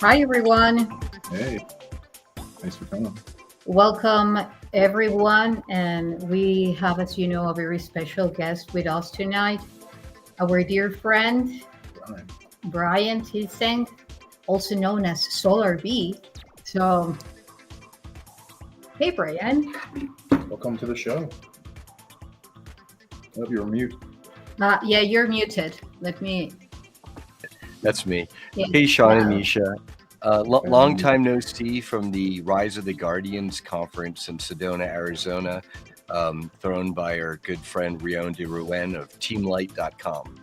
Hi, everyone. Hey, thanks for coming. Welcome, everyone. And we have, as you know, a very special guest with us tonight, our dear friend, Brian. Brian Tseng, also known as Solar B. So, hey, Brian. Welcome to the show. Oh, you're mute. Yeah, you're muted. Let me. That's me. Yeah. Hey, Sean and Wow. Nisha. Long time no see from the Rise of the Guardians conference in Sedona, Arizona, thrown by our good friend Rion de Rouen of teamlight.com.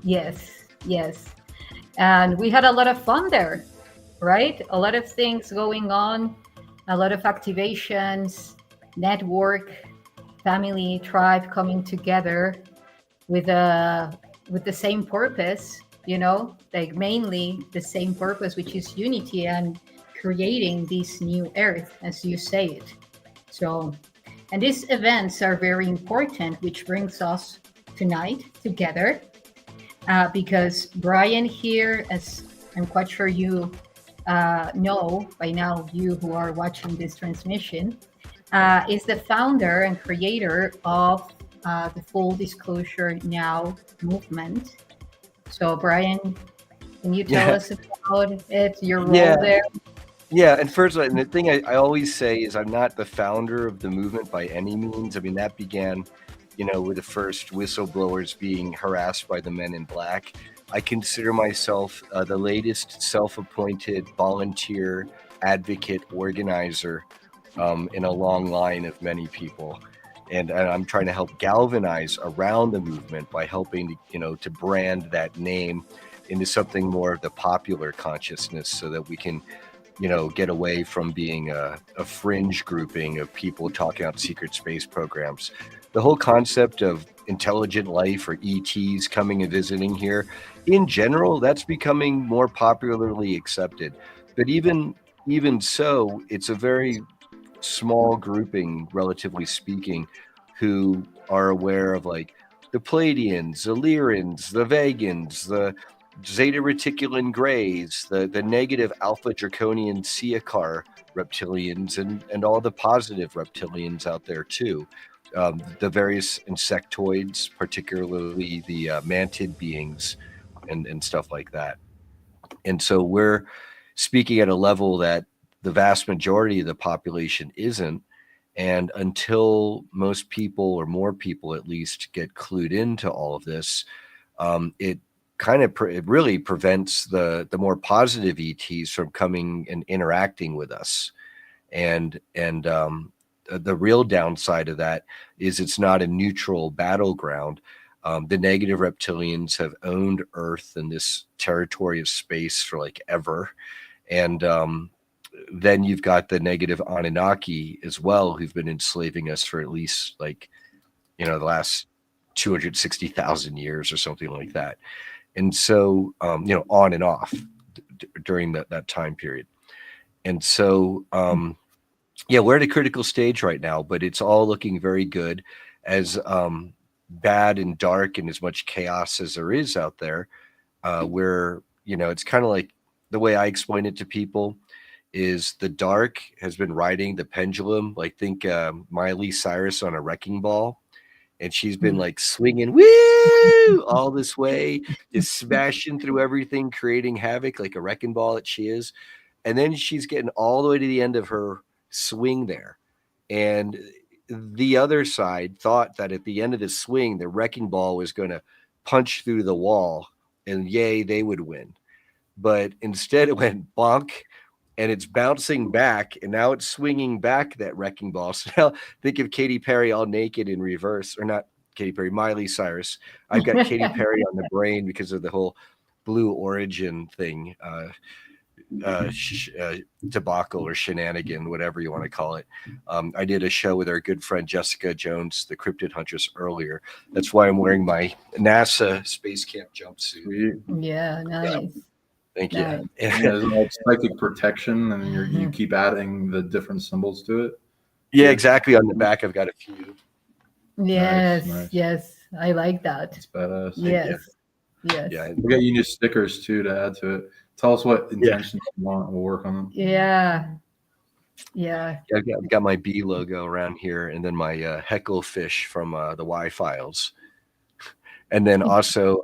Yes, yes. And we had a lot of fun there, right? A lot of things going on, a lot of activations, network, family, tribe coming together with the same purpose, like mainly the same purpose, which is unity and creating this new earth, as you say it. So, and these events are very important, which brings us tonight together because Brian here, as I'm quite sure you know by now, you who are watching this transmission, is the founder and creator of the Full Disclosure Now movement. So, Brian, can you tell us about it, your role there? Yeah, and first, and the thing I always say is I'm not the founder of the movement by any means. I mean, that began, with the first whistleblowers being harassed by the men in black. I consider myself the latest self-appointed volunteer advocate organizer in a long line of many people. And I'm trying to help galvanize around the movement by helping, to brand that name into something more of the popular consciousness so that we can, get away from being a fringe grouping of people talking about secret space programs. The whole concept of intelligent life or ETs coming and visiting here, in general, that's becoming more popularly accepted. But even so, it's a very small grouping, relatively speaking, who are aware of like the Pleiadians, the Lyrians, the Vegans, the Zeta Reticulan Greys, the negative Alpha Draconian Siakar reptilians, and all the positive reptilians out there too. The various insectoids, particularly the mantid beings and stuff like that. And so we're speaking at a level that the vast majority of the population isn't. And until most people, or more people at least, get clued into all of this, it really prevents the more positive ETs from coming and interacting with us. And the real downside of that is it's not a neutral battleground. The negative reptilians have owned Earth and this territory of space for like ever. And then you've got the negative Anunnaki as well, who've been enslaving us for at least the last 260,000 years or something like that. And so, on and off during that time period. And so, we're at a critical stage right now, but it's all looking very good. As bad and dark and as much chaos as there is out there, where, it's kind of like the way I explain it to people is the dark has been riding the pendulum, like think Miley Cyrus on a wrecking ball. And she's been like swinging woo all this way, just smashing through everything, creating havoc like a wrecking ball that she is. And then she's getting all the way to the end of her swing there. And the other side thought that at the end of the swing, the wrecking ball was going to punch through the wall and yay, they would win. But instead it went bonk and it's bouncing back and now it's swinging back that wrecking ball. So now think of Katy Perry all naked in reverse, or not Katy Perry, Miley Cyrus. I've got Katy Perry on the brain because of the whole Blue Origin thing. Debacle or shenanigan, whatever you want to call it. I did a show with our good friend Jessica Jones, the Cryptid Huntress, earlier. That's why I'm wearing my NASA space camp jumpsuit. Yeah, nice. Thank you. Nice. It's psychic protection, and you keep adding the different symbols to it. Yeah, exactly. On the back, I've got a few. Yes, Nice. Yes. I like that. It's badass. Yes. Yeah. We'll get you new stickers too to add to it. Tell us what intentions you want. We'll work on them. Yeah. Yeah. I've got my B logo around here, and then my heckle fish from the Y-Files, and then also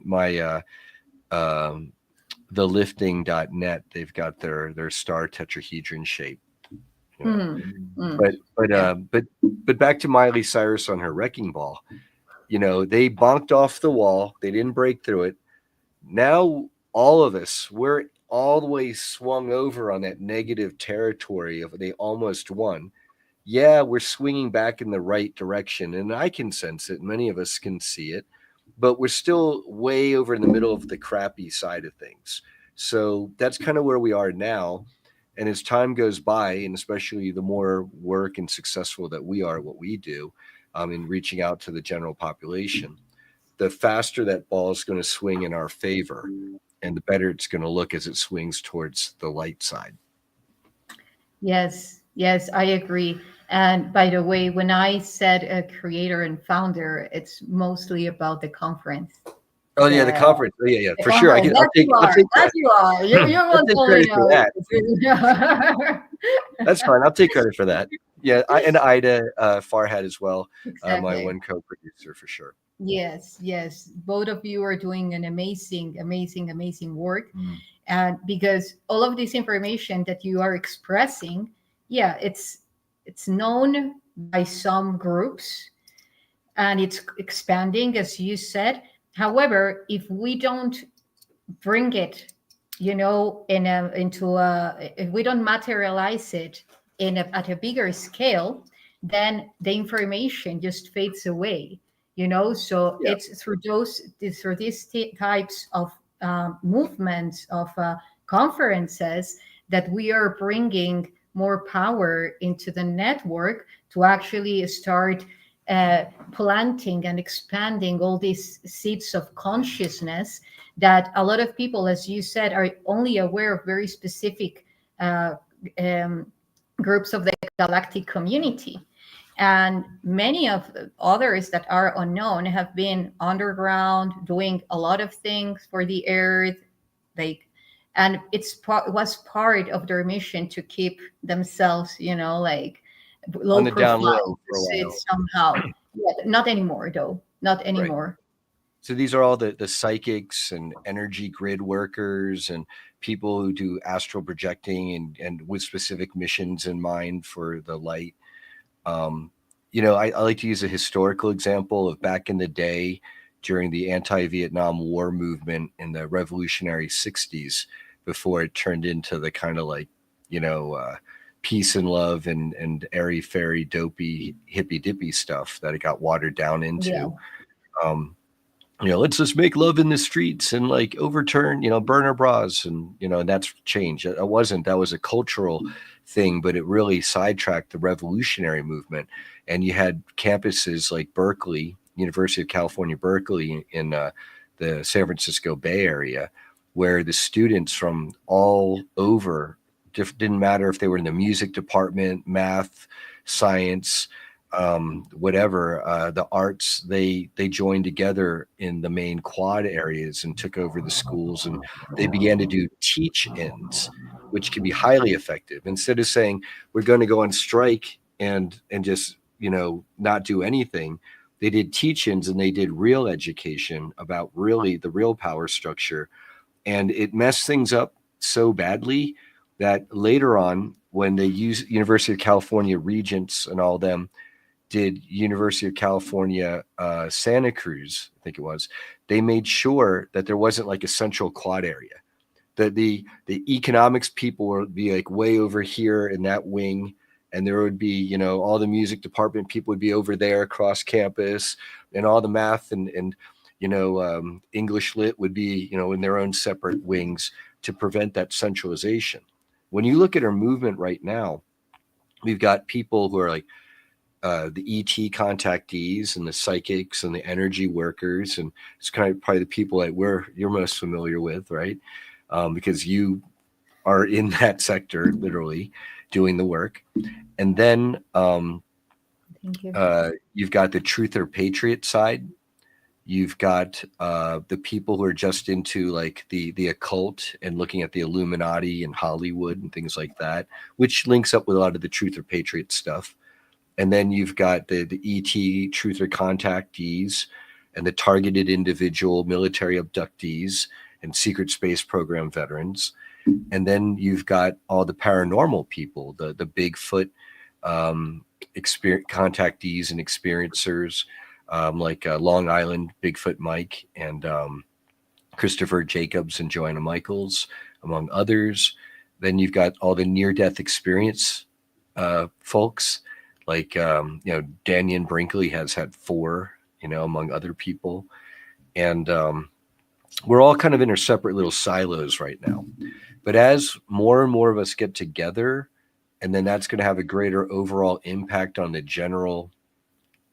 my the lifting.net. They've got their star tetrahedron shape. You know? But back to Miley Cyrus on her wrecking ball. You know, they bonked off the wall. They didn't break through it. Now all of us, we're all the way swung over on that negative territory of they almost won. Yeah, we're swinging back in the right direction, and I can sense it. Many of us can see it, but we're still way over in the middle of the crappy side of things. So that's kind of where we are now. And as time goes by, and especially the more work and successful that we are at what we do, in reaching out to the general population, the faster that ball is going to swing in our favor, and the better it's going to look as it swings towards the light side. Yes, yes, I agree. And by the way, when I said a creator and founder, it's mostly about the conference. Oh yeah, the conference. Oh, yeah, for sure. I'll take that. You are. You I'll take credit for that. That's fine. I'll take credit for that. Yeah, and Ida Farhad as well, Exactly. my one co-producer for sure. Yes, yes. Both of you are doing an amazing work. And because all of this information that you are expressing, yeah, it's known by some groups and it's expanding, as you said. However, if we don't bring it, you know, if we don't materialize it at a bigger scale, then the information just fades away, you know. So it's through these types of movements of conferences that we are bringing more power into the network to actually start planting and expanding all these seeds of consciousness that a lot of people, as you said, are only aware of very specific groups of the galactic community. And many of the others that are unknown have been underground doing a lot of things for the earth, and was part of their mission to keep themselves, you know, like low on the down profile low for a while. somehow. Yeah, not anymore though. Not anymore. Right. So these are all the psychics and energy grid workers and people who do astral projecting and with specific missions in mind for the light. You know, I like to use a historical example of back in the day during the anti-Vietnam War movement in the revolutionary 60s, before it turned into the kind of like, you know, peace and love and airy-fairy dopey hippy-dippy stuff that it got watered down into. Yeah. You know, let's just make love in the streets and like overturn, you know, burn our bras, and you know, and that's changed. That was a cultural thing, but it really sidetracked the revolutionary movement. And you had campuses like Berkeley, University of California, Berkeley, in the San Francisco Bay Area, where the students from all over, didn't matter if they were in the music department, math, science, whatever, the arts, they joined together in the main quad areas and took over the schools, and they began to do teach-ins, which can be highly effective. Instead of saying we're going to go on strike and just, you know, not do anything, they did teach-ins and they did real education about really the real power structure. And it messed things up so badly that later on, when they used University of California regents and all them did University of California, Santa Cruz, I think it was, they made sure that there wasn't like a central quad area, that the economics people would be like way over here in that wing, and there would be, you know, all the music department people would be over there across campus, and all the math and you know, English lit would be, you know, in their own separate wings to prevent that centralization. When you look at our movement right now, we've got people who are like the ET contactees and the psychics and the energy workers, and it's kind of probably the people that you're most familiar with, right? Because you are in that sector, literally doing the work. And then you've got the truth or patriot side, You've got the people who are just into like the occult and looking at the Illuminati and Hollywood and things like that, which links up with a lot of the Truth or Patriot stuff. And then you've got the ET Truth or contactees and the targeted individual military abductees and secret space program veterans. And then you've got all the paranormal people, the Bigfoot contactees and experiencers, like Long Island Bigfoot Mike and Christopher Jacobs and Joanna Michaels, among others. Then you've got all the near-death experience folks, like Dannion Brinkley has had 4, among other people, and we're all kind of in our separate little silos right now. But as more and more of us get together, and then that's going to have a greater overall impact on the general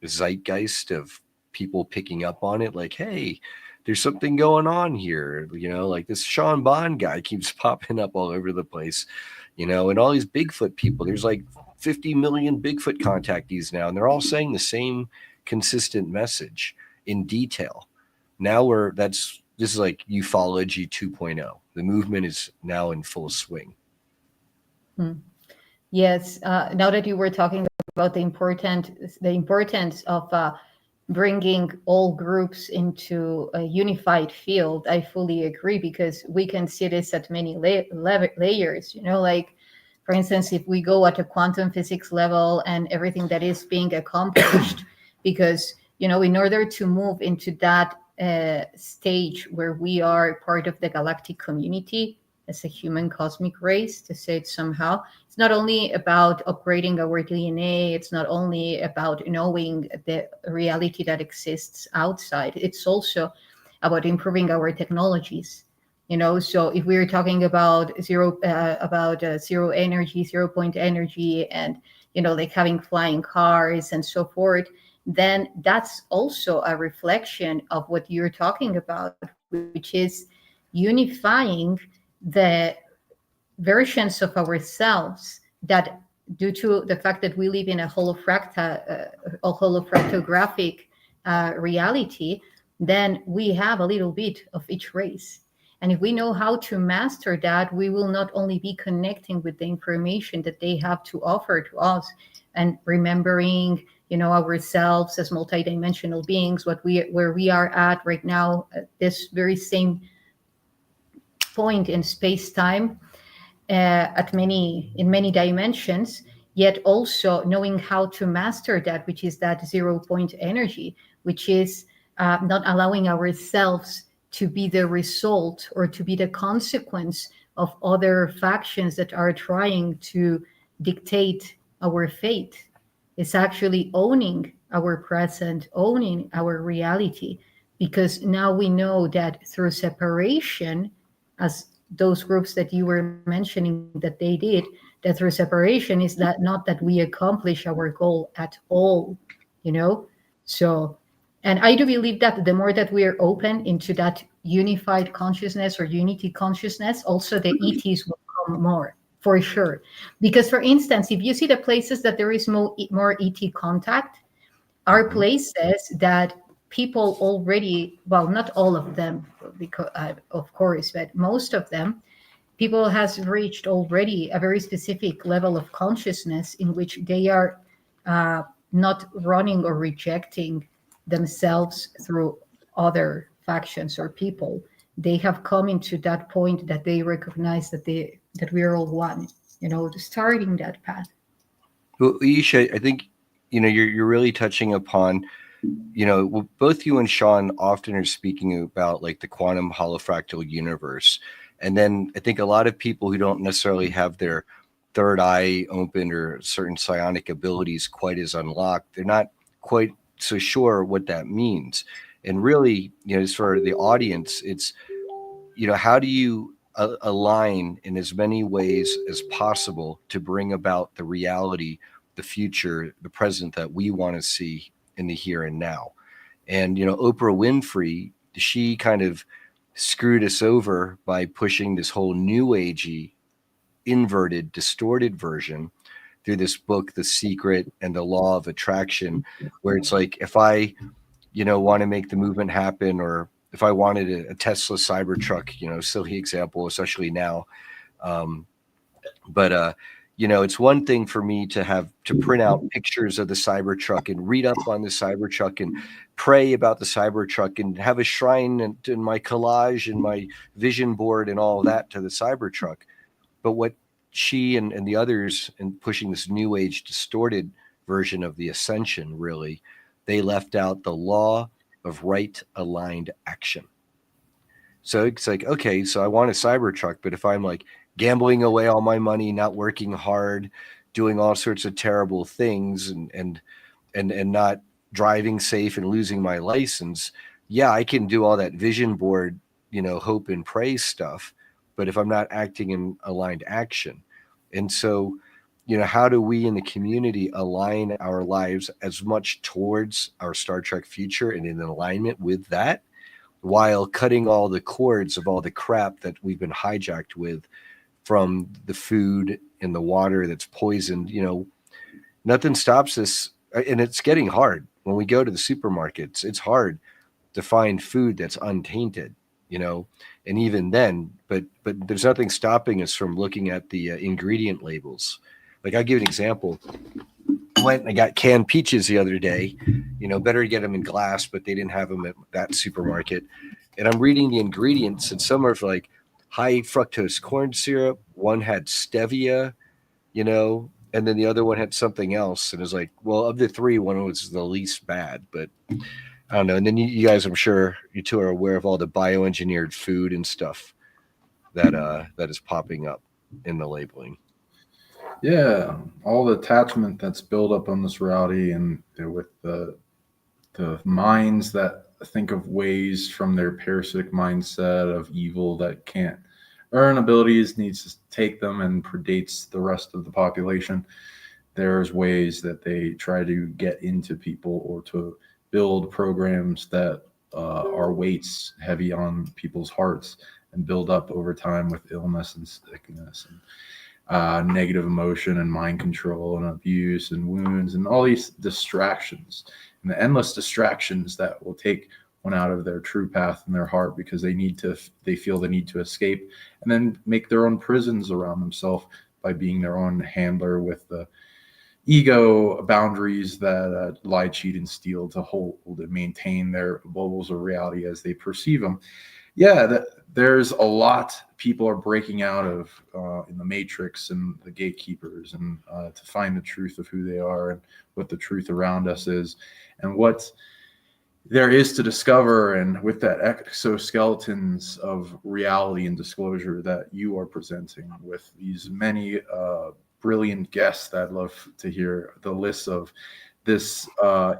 zeitgeist of people picking up on it, like, hey, there's something going on here, like this Sean Bond guy keeps popping up all over the place, and all these Bigfoot people, there's like 50 million Bigfoot contactees now, and they're all saying the same consistent message in detail. Now this is like ufology 2.0. The movement is now in full swing. Yes. Now that you were talking about the importance of bringing all groups into a unified field, I fully agree, because we can see this at many layers. Like, for instance, if we go at a quantum physics level and everything that is being accomplished, because in order to move into that stage where we are part of the galactic community as a human cosmic race, to say it somehow, it's not only about upgrading our DNA, it's not only about knowing the reality that exists outside, it's also about improving our technologies. So if we're talking about zero energy, 0 point energy, and like having flying cars and so forth, then that's also a reflection of what you're talking about, which is unifying the versions of ourselves that, due to the fact that we live in a holofractographic reality, then we have a little bit of each race. And if we know how to master that, we will not only be connecting with the information that they have to offer to us and remembering ourselves as multidimensional beings, where we are at right now, at this very same point in space-time, in many dimensions, yet also knowing how to master that, which is that 0 point energy, which is not allowing ourselves to be the result or to be the consequence of other factions that are trying to dictate our fate. It's actually owning our present, owning our reality, because now we know that through separation, as those groups that you were mentioning that they did, that through separation is that not that we accomplish our goal at all, So, and I do believe that the more that we are open into that unified consciousness or unity consciousness, also the ETs will come more, for sure. Because, for instance, if you see the places that there is more ET contact, are places that people already, well, not all of them, because of course, but most of them, people has reached already a very specific level of consciousness in which they are not running or rejecting themselves through other factions or people. They have come into that point that they recognize that we are all one, starting that path. Well, YssaH, I think you're really touching upon, both you and Sean often are speaking about like the quantum holofractal universe. And then I think a lot of people who don't necessarily have their third eye open or certain psionic abilities quite as unlocked, they're not quite so sure what that means. And really, as for the audience, it's, how do you align in as many ways as possible to bring about the reality, the future, the present that we want to see in the here and now. And, Oprah Winfrey, she kind of screwed us over by pushing this whole new agey, inverted, distorted version through this book, The Secret and the Law of Attraction, where it's like, if I want to make the movement happen, or if I wanted a Tesla Cybertruck, silly example, especially now. But it's one thing for me to print out pictures of the Cybertruck and read up on the Cybertruck and pray about the Cybertruck and have a shrine in my collage and my vision board and all of that to the Cybertruck. But what she and the others in pushing this new age distorted version of the ascension, really, they left out the law of right aligned action. So it's like, okay, so I want a Cybertruck, but if I'm like gambling away all my money, not working hard, doing all sorts of terrible things, and not driving safe and losing my license, yeah, I can do all that vision board, hope and pray stuff. But if I'm not acting in aligned action, and so, how do we in the community align our lives as much towards our Star Trek future and in alignment with that, while cutting all the cords of all the crap that we've been hijacked with from the food and the water that's poisoned? Nothing stops this. And it's getting hard. When we go to the supermarkets, it's hard to find food that's untainted, and even then, but there's nothing stopping us from looking at the ingredient labels. Like, I'll give you an example. I went and I got canned peaches the other day. Better to get them in glass, but they didn't have them at that supermarket. And I'm reading the ingredients, and some are like high fructose corn syrup. One had stevia, and then the other one had something else. And it was like, well, of the three, one was the least bad, but I don't know. And then you guys, I'm sure you two are aware of all the bioengineered food and stuff that is popping up in the labeling. Yeah, all the attachment that's built up on this reality, and with the minds that think of ways from their parasitic mindset of evil that can't earn abilities, needs to take them and predates the rest of the population. There's ways that they try to get into people or to build programs that are weights heavy on people's hearts and build up over time with illness and sickness and negative emotion and mind control and abuse and wounds and all these distractions and the endless distractions that will take one out of their true path in their heart, because they feel the need to escape and then make their own prisons around themselves by being their own handler with the ego boundaries that lie, cheat, and steal to hold and maintain their bubbles of reality as they perceive them. Yeah, there's a lot people are breaking out of in the matrix and the gatekeepers, and to find the truth of who they are and what the truth around us is and what there is to discover. And with that exoskeletons of reality and disclosure that you are presenting with these many brilliant guests that I'd love to hear the list of, this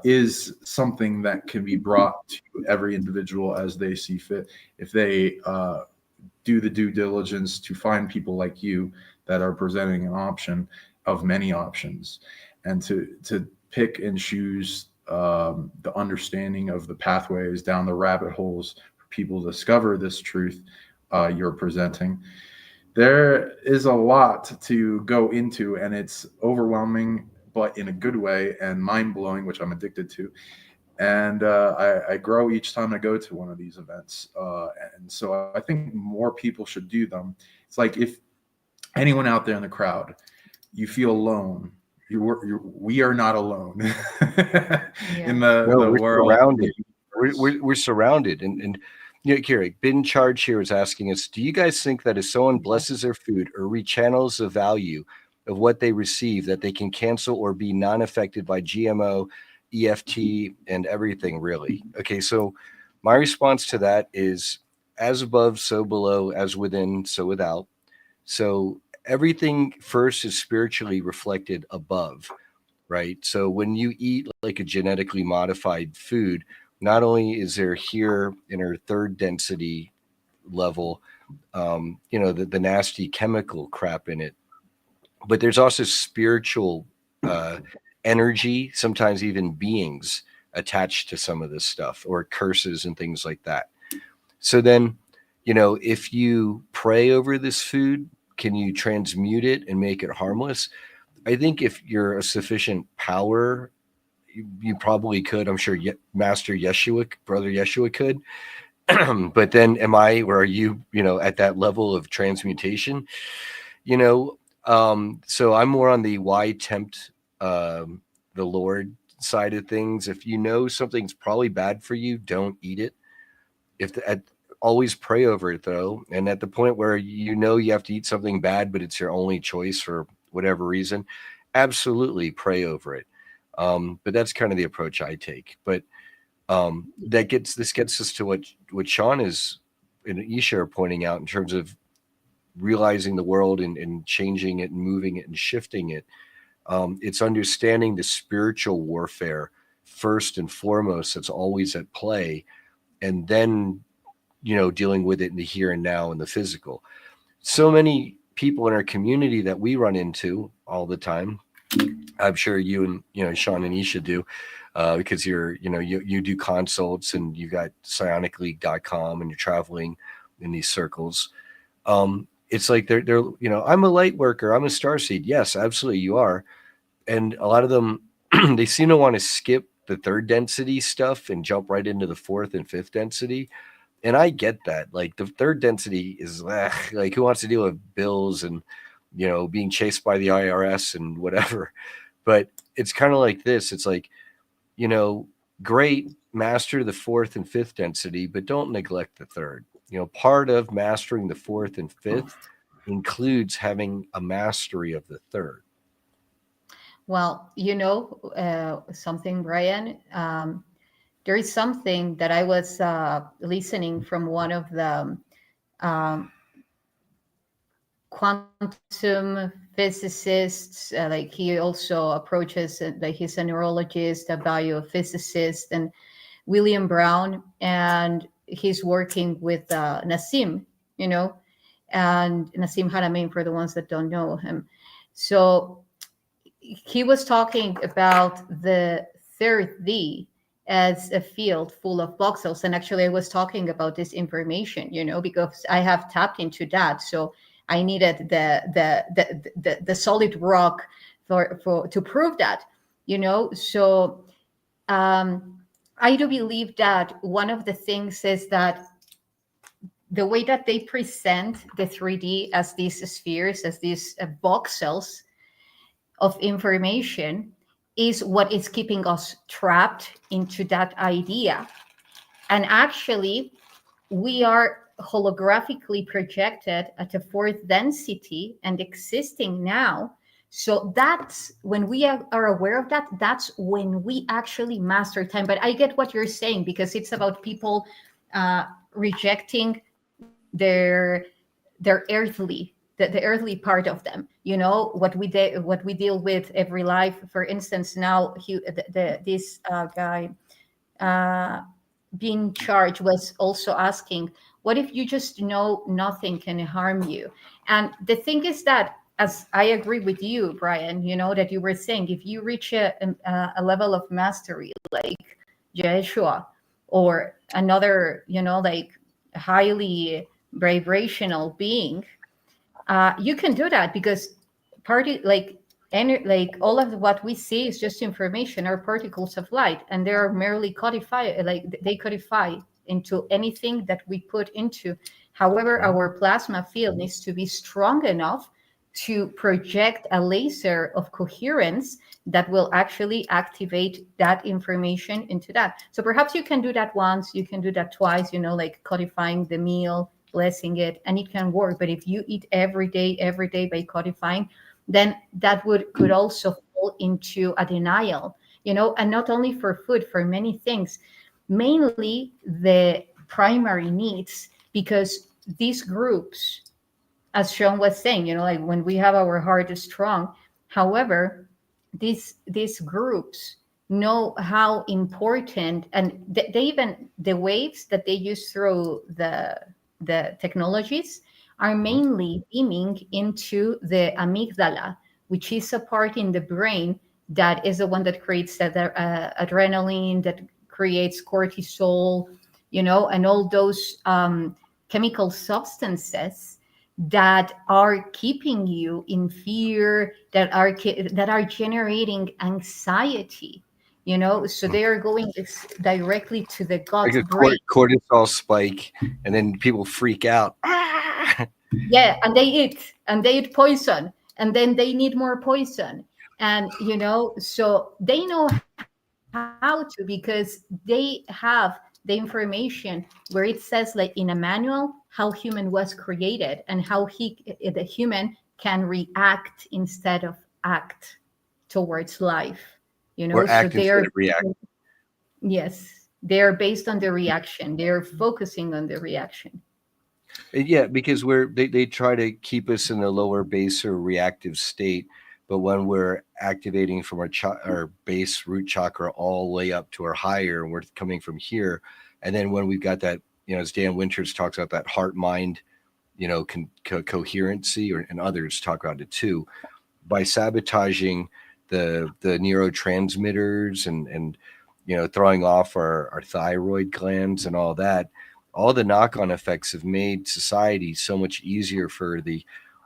is something that can be brought to every individual as they see fit if they do the due diligence to find people like you that are presenting an option of many options, and to pick and choose the understanding of the pathways down the rabbit holes for people to discover this truth you're presenting. There is a lot to go into, and it's overwhelming, but in a good way, and mind-blowing, which I'm addicted to. And I grow each time I go to one of these events. And so I think more people should do them. It's like, if anyone out there in the crowd, you feel alone, we are not alone in the we're world. Surrounded. We're surrounded. And Kira, Bin Charge here is asking us, do you guys think that if someone blesses their food or rechannels the value of what they receive, that they can cancel or be non-affected by GMO, EFT, and everything, really? Okay, so my response to that is, as above, so below, as within, so without. So everything first is spiritually reflected above, right? So when you eat like a genetically modified food, not only is there here in our third density level, the nasty chemical crap in it, but there's also spiritual energy, sometimes even beings attached to some of this stuff, or curses and things like that. So then, if you pray over this food, can you transmute it and make it harmless? I think if you're a sufficient power you probably could. I'm sure Master Yeshua, Brother Yeshua could. But then am I, or are you, at that level of transmutation? So I'm more on the why tempt the Lord side of things. If you know something's probably bad for you, don't eat it. Always pray over it though. And at the point where you have to eat something bad, but it's your only choice for whatever reason, absolutely pray over it. But that's kind of the approach I take. But this gets us to what Sean is and Isha are pointing out in terms of realizing the world and changing it and moving it and shifting it. It's understanding the spiritual warfare first and foremost that's always at play, and then dealing with it in the here and now and the physical. So many people in our community that we run into all the time, I'm sure you and Sean and Isha do, because you do consults and you got psionicleague.com and you're traveling in these circles. It's like they're I'm a light worker, I'm a starseed. Yes, absolutely you are. And a lot of them they seem to want to skip the third density stuff and jump right into the fourth and fifth density. And I get that. Like the third density is like, who wants to deal with bills and being chased by the IRS and whatever. But it's kind of like this. It's like, great, master the fourth and fifth density, but don't neglect the third. Part of mastering the fourth and fifth includes having a mastery of the third. Well, something, Brian. There is something that I was listening from one of the quantum physicists. Like he also approaches, like he's a neurologist, a biophysicist, and William Brown, and he's working with Nassim, and Nassim Haramein for the ones that don't know him. So he was talking about the third D as a field full of voxels. And actually I was talking about this information, because I have tapped into that. So I needed the solid rock for to prove that, So I do believe that one of the things is that the way that they present the 3D as these spheres, as these voxels of information, is what is keeping us trapped into that idea. And actually, we are holographically projected at a fourth density and existing now. So that's when we are aware of that, that's when we actually master time. But I get what you're saying, because it's about people rejecting their earthly, the earthly part of them, what we deal with every life. For instance, now this guy being charged was also asking, what if you just know nothing can harm you? And the thing is that, as I agree with you, Brian, that you were saying, if you reach a level of mastery like Yeshua or another, like highly vibrational being, you can do that, because all of what we see is just information, or particles of light, and they are merely codified, like they codify into anything that we put into. However, our plasma field needs to be strong enough to project a laser of coherence that will actually activate that information into that. So perhaps you can do that once, you can do that twice, like codifying the meal, blessing it, and it can work. But if you eat every day by codifying, then that could also fall into a denial, and not only for food, for many things, mainly the primary needs, because these groups, as Sean was saying, like when we have our heart strong, however, these groups know how important, and they even, the waves that they use through the technologies are mainly beaming into the amygdala, which is a part in the brain that is the one that creates the adrenaline, that creates cortisol, and all those chemical substances that are keeping you in fear, that are generating anxiety, So they are going directly to the Like gut a brain. cortisol spike, and then people freak out. Ah! Yeah, and they eat poison, and then they need more poison. And so they know how to, because they have the information where it says, like in a manual, how human was created and how the human can react instead of act towards life. Or So act they instead are, of react. yes, they are based on the reaction. They're focusing on the reaction. Yeah, because they try to keep us in a lower base or reactive state, but when we're activating from our base root chakra all the way up to our higher, and we're coming from here, and then when we've got that, as Dan Winters talks about, that heart mind, coherency, and others talk about it too, by sabotaging the neurotransmitters and throwing off our thyroid glands and all that, all the knock-on effects have made society so much easier for the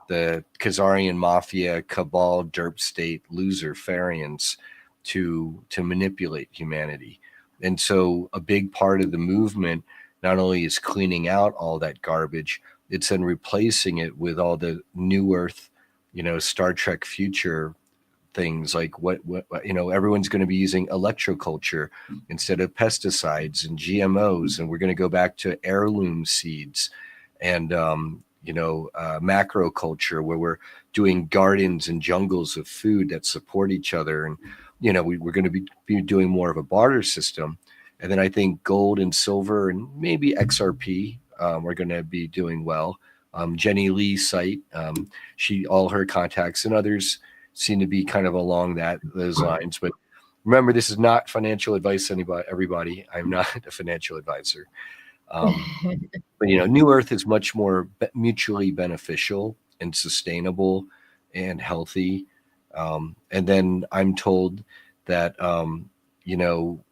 Khazarian mafia, cabal, derp state, loser Farians to manipulate humanity. And so a big part of the movement not only is cleaning out all that garbage, it's then replacing it with all the new earth, Star Trek future things, like what everyone's going to be using electroculture instead of pesticides and GMOs, and we're going to go back to heirloom seeds and macro culture, where we're doing gardens and jungles of food that support each other, and we're going to be doing more of a barter system. And then I think gold and silver and maybe XRP are going to be doing well. Jenny Lee's site, all her contacts and others seem to be kind of along those lines. But remember, this is not financial advice to everybody. I'm not a financial advisor. But New Earth is much more mutually beneficial and sustainable and healthy. And then I'm told that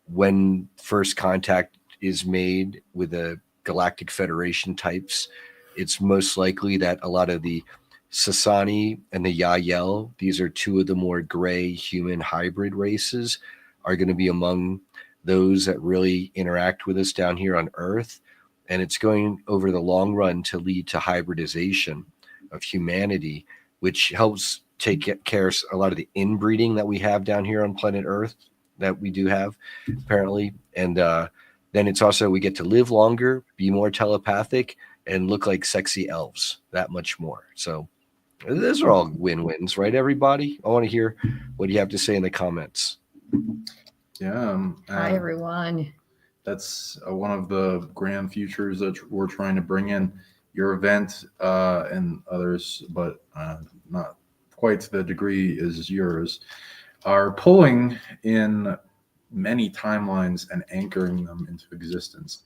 when first contact is made with the Galactic Federation types, it's most likely that a lot of the Sasani and the Yael, these are two of the more gray human hybrid races, are going to be among those that really interact with us down here on Earth. And it's going over the long run to lead to hybridization of humanity, which helps take care of a lot of the inbreeding that we have down here on planet Earth, that we do have apparently. And then it's also, we get to live longer, be more telepathic, and look like sexy elves that much more. So those are all win-wins, right, everybody? I want to hear what you have to say in the comments. Yeah. Hi, everyone. That's one of the grand futures that we're trying to bring in. Your event and others, but not quite to the degree as yours, are pulling in many timelines and anchoring them into existence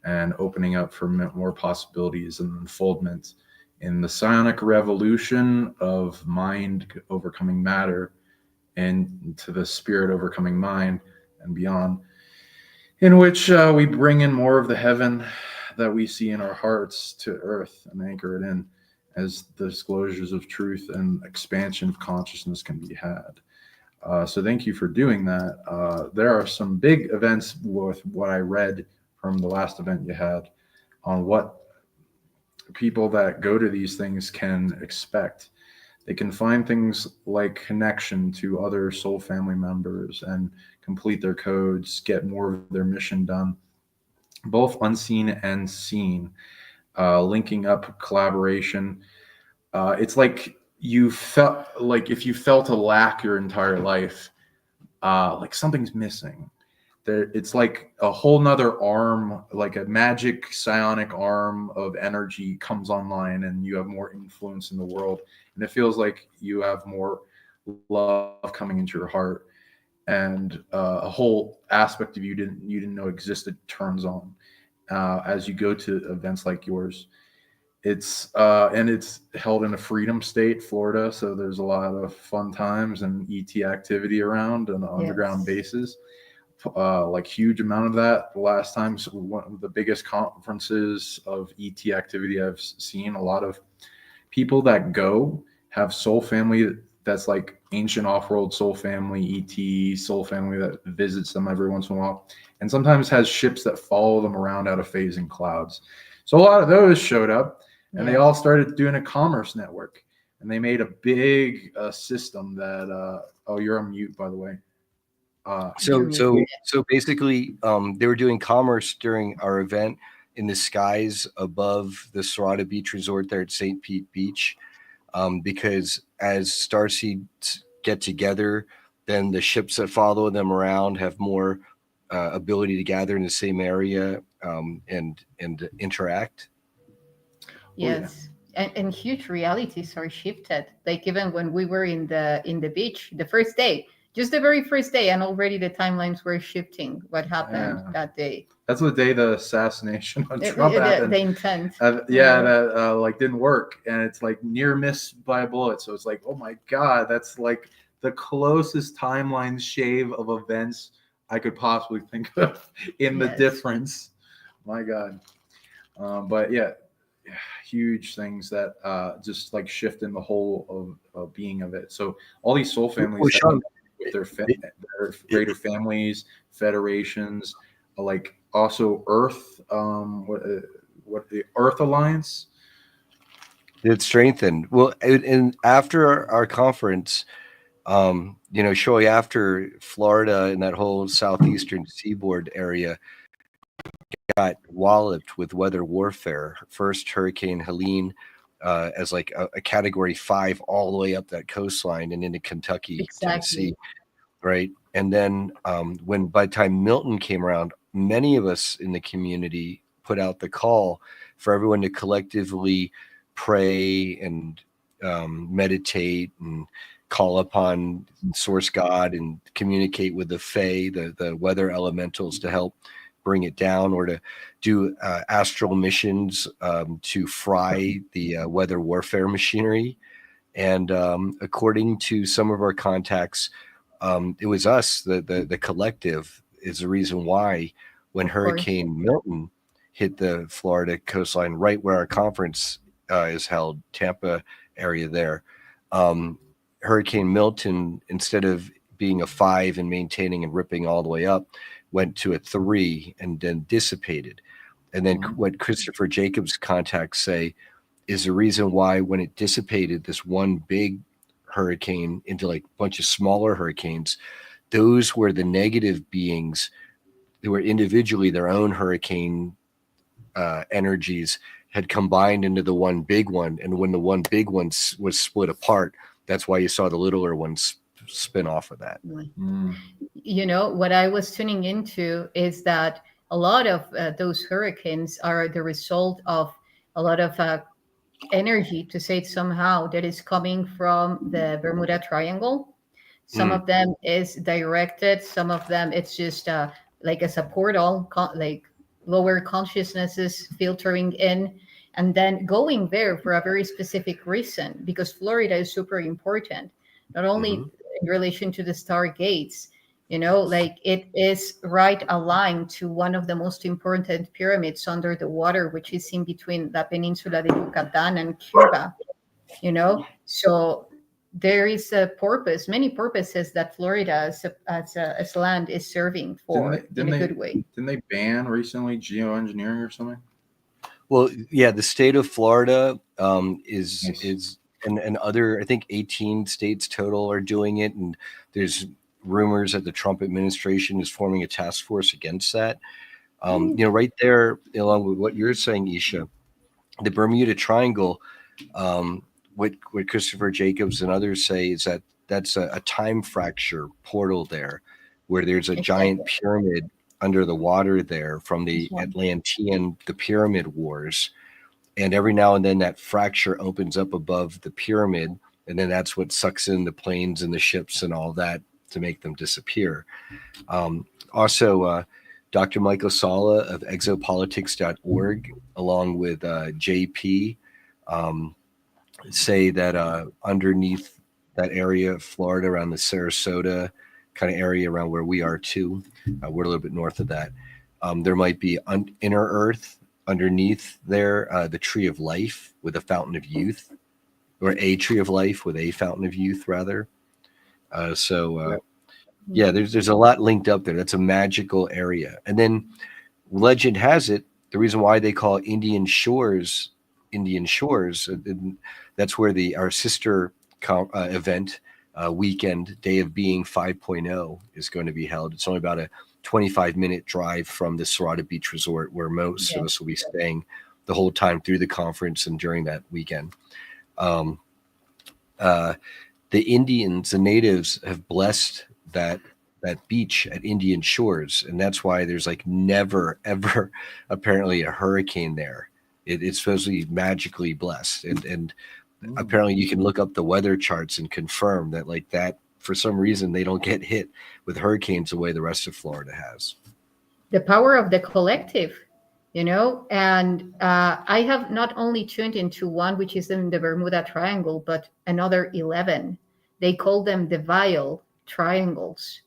and opening up for more possibilities and unfoldment in the psionic revolution of mind overcoming matter and to the spirit overcoming mind and beyond, in which we bring in more of the heaven that we see in our hearts to earth and anchor it in as the disclosures of truth and expansion of consciousness can be had. So thank you for doing that. There are some big events with what I read from the last event you had on what people that go to these things can expect. They can find things like connection to other soul family members and complete their codes, get more of their mission done, both unseen and seen, linking up collaboration. It's like you felt like if you felt a lack your entire life, like something's missing. It's like a whole nother arm, like a magic psionic arm of energy comes online and you have more influence in the world. And it feels like you have more love coming into your heart, and a whole aspect of you didn't know existed turns on as you go to events like yours. It's held in a freedom state, Florida, so there's a lot of fun times and ET activity around on the underground bases. Like huge amount of that. The last time, so one of the biggest conferences of ET activity I've seen. A lot of people that go have soul family that's like ancient off-world soul family, ET soul family that visits them every once in a while, and sometimes has ships that follow them around out of phasing clouds. So a lot of those showed up, and they all started doing a commerce network, and they made a big system that. Oh, you're on mute, by the way. So basically, they were doing commerce during our event in the skies above the Serrata Beach Resort there at St. Pete Beach, because as starseeds get together, then the ships that follow them around have more ability to gather in the same area and interact. Yes. And huge realities are shifted. Like even when we were in the beach the first day, just the very first day, and already the timelines were shifting. What happened that day? That's the day the assassination on Trump happened. The intent. That like didn't work, and it's like near miss by a bullet. So it's like, oh my god, that's like the closest timeline shave of events I could possibly think of in the difference. My god. But yeah, huge things that just like shift in the whole of being of it. So all these soul families with their greater families, federations, like also Earth, what the Earth Alliance. It strengthened. Well, and after our conference, shortly after, Florida and that whole southeastern seaboard area got walloped with weather warfare. First, Hurricane Helene as like a Category 5 all the way up that coastline and into Kentucky, Tennessee, right? And then when by the time Milton came around, many of us in the community put out the call for everyone to collectively pray and meditate and call upon Source God and communicate with the Fae, the weather elementals, to help bring it down, or to do astral missions to fry the weather warfare machinery. And according to some of our contacts, it was us, the collective, is the reason why when Hurricane Milton hit the Florida coastline, right where our conference is held, Tampa area there, Hurricane Milton, instead of being a 5 and maintaining and ripping all the way up, went to a 3 and then dissipated. And then what Christopher Jacobs' contacts say is the reason why when it dissipated, this one big hurricane into like a bunch of smaller hurricanes, those were the negative beings who were individually their own hurricane energies had combined into the one big one. And when the one big one was split apart, that's why you saw the littler ones spin off of that. What I was tuning into is that a lot of those hurricanes are the result of a lot of energy, to say it somehow, that is coming from the Bermuda Triangle. Some of them is directed, some of them it's just like as a portal, like lower consciousnesses filtering in and then going there for a very specific reason, because Florida is super important, not only in relation to the stargates, like it is right aligned to one of the most important pyramids under the water, which is in between the peninsula de Yucatan and Cuba, so there is a purpose, many purposes that Florida as land is serving for in a good way. Didn't they ban recently geoengineering or something? Well, yeah, the state of Florida is and other, I think 18 states total are doing it. And there's rumors that the Trump administration is forming a task force against that. Right there, along with what you're saying, Yssa, the Bermuda Triangle, what Christopher Jacobs and others say is that that's a time fracture portal there, where there's a giant pyramid under the water there from the Atlantean, the Pyramid Wars. And every now and then that fracture opens up above the pyramid, and then that's what sucks in the planes and the ships and all that to make them disappear. Also, Dr. Michael Sala of exopolitics.org, along with JP, say that underneath that area of Florida, around the Sarasota kind of area around where we are too, we're a little bit north of that, there might be inner earth underneath there, the tree of life with a fountain of youth. or a tree of life with a fountain of youth, rather. Yeah, there's a lot linked up there. That's a magical area. And then legend has it, the reason why they call Indian Shores, and that's where our sister event weekend, Day of Being 5.0, is going to be held. It's only about a 25-minute drive from the Serrata Beach Resort, where most of us will be staying the whole time through the conference and during that weekend. The Indians, the natives, have blessed that beach at Indian Shores, and that's why there's like never ever apparently a hurricane there. It's supposed to be magically blessed, and apparently you can look up the weather charts and confirm that, like, that for some reason they don't get hit with hurricanes the way the rest of Florida has. The power of the collective, and I have not only tuned into one, which is in the Bermuda Triangle, but another 11. They call them the Vial Triangles.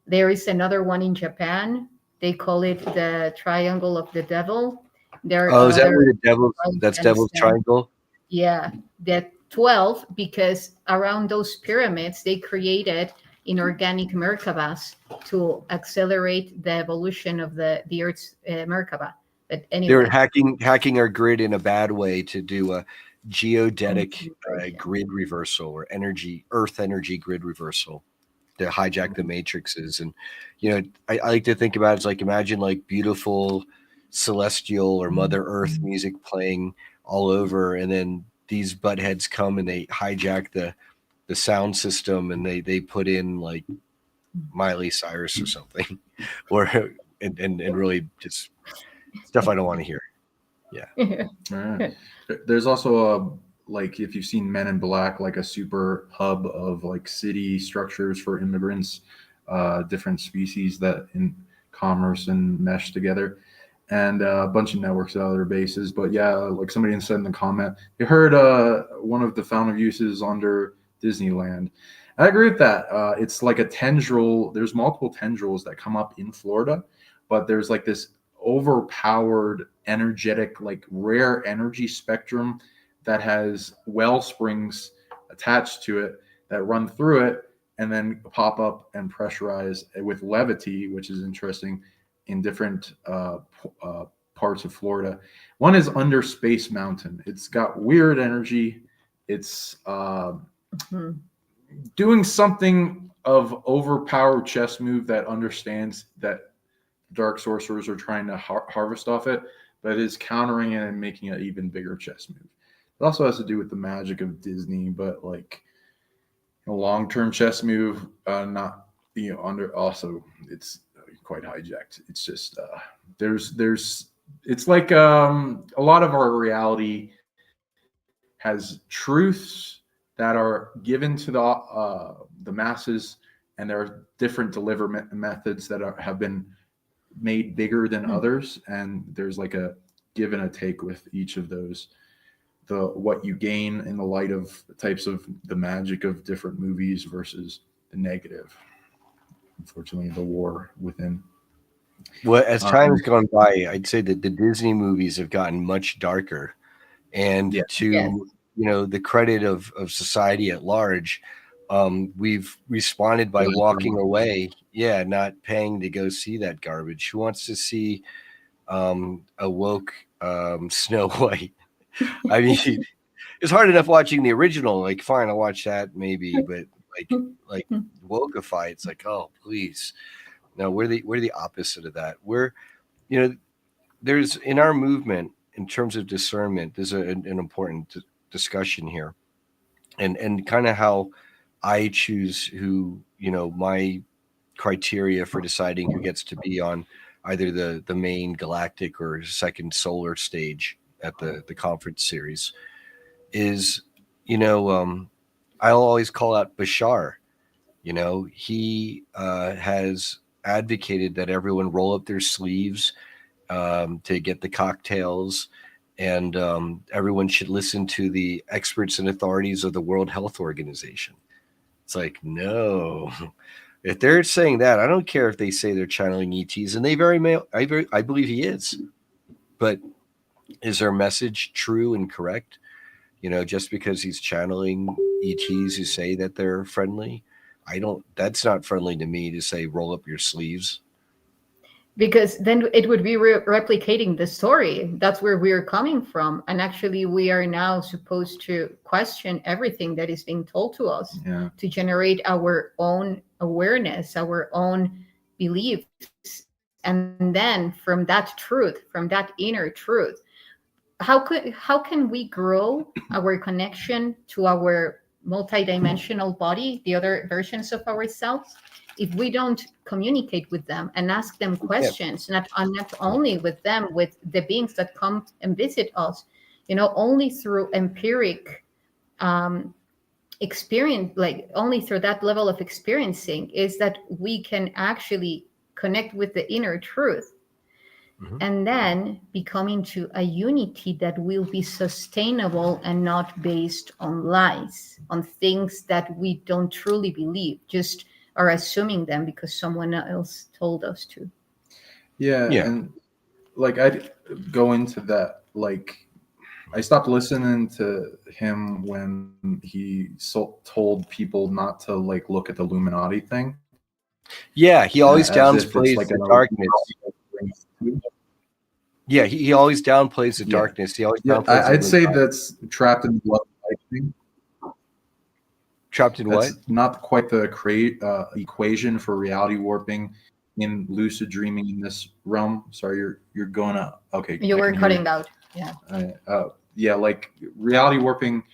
There is another one in Japan. They call it the Triangle of the Devil. Is that where the devil? That's Devil's Triangle. Yeah, that 12, because around those pyramids they created inorganic Merkabas to accelerate the evolution of the Earth's Merkaba. But anyway, they were hacking our grid in a bad way to do a geodetic grid reversal, or Earth energy grid reversal, to hijack the matrices. And I like to think about it as, like, imagine like beautiful celestial or Mother Earth music playing all over, and then these buttheads come and they hijack the sound system, and they put in like Miley Cyrus or something, or and really just stuff I don't want to hear. Yeah. There's also like, if you've seen Men in Black, like a super hub of like city structures for immigrants, different species that in commerce and mesh together, and a bunch of networks at other bases. But yeah, like somebody said in the comment, you heard one of the fountain of youth is under Disneyland. I agree with that. It's like a tendril. There's multiple tendrils that come up in Florida, but there's like this overpowered, energetic, like rare energy spectrum that has well springs attached to it that run through it and then pop up and pressurize with levity, which is interesting, in different parts of Florida. One is under Space Mountain. It's got weird energy. It's doing something of overpowered chess move that understands that dark sorcerers are trying to harvest off it, but is countering it and making an even bigger chess move. It also has to do with the magic of Disney, but like a long-term chess move, not under. Also, it's quite hijacked. It's just it's like a lot of our reality has truths that are given to the masses, and there are different delivery methods that have been made bigger than others, and there's like a give and a take with each of those. What you gain in the light of types of the magic of different movies versus the negative. Unfortunately, the war within. Well, as time has gone by, I'd say that the Disney movies have gotten much darker, and the credit of society at large, we've responded by walking away. Yeah, not paying to go see that garbage. Who wants to see a woke Snow White? I mean, it's hard enough watching the original. Like, fine, I'll watch that maybe, but like wokeify, it's like, oh, please. No, we're the opposite of that. We're, there's in our movement, in terms of discernment, there's an important discussion here, and kind of how I choose who, my criteria for deciding who gets to be on either the main galactic or second solar stage at the conference series is, I'll always call out Bashar. He has advocated that everyone roll up their sleeves to get the cocktails, and everyone should listen to the experts and authorities of the World Health Organization. It's like, no. If they're saying that, I don't care if they say they're channeling ETs, and I believe he is. But is their message true and correct? just because he's channeling ETs who say that they're friendly. That's not friendly to me to say roll up your sleeves. Because then it would be replicating the story. That's where we're coming from. And actually, we are now supposed to question everything that is being told to us to generate our own awareness, our own beliefs. And then from that truth, from that inner truth, how can we grow our connection to our multidimensional body, the other versions of ourselves, if we don't communicate with them and ask them questions, not only with them, with the beings that come and visit us, only through empiric experience, like only through that level of experiencing is that we can actually connect with the inner truth. And then becoming to a unity that will be sustainable and not based on lies, on things that we don't truly believe, just are assuming them because someone else told us to. Yeah. And like I'd go into that, like I stopped listening to him when he told people not to like look at the Illuminati thing. Yeah, he always downplays like the darkness. Yeah, he always downplays the darkness. He always downplays. I'd say that's trapped in blood lightning. Trapped in that's what? Not quite the equation for reality warping in lucid dreaming in this realm. Sorry, you're going up. Okay, you were cutting out. Yeah. Like reality warping.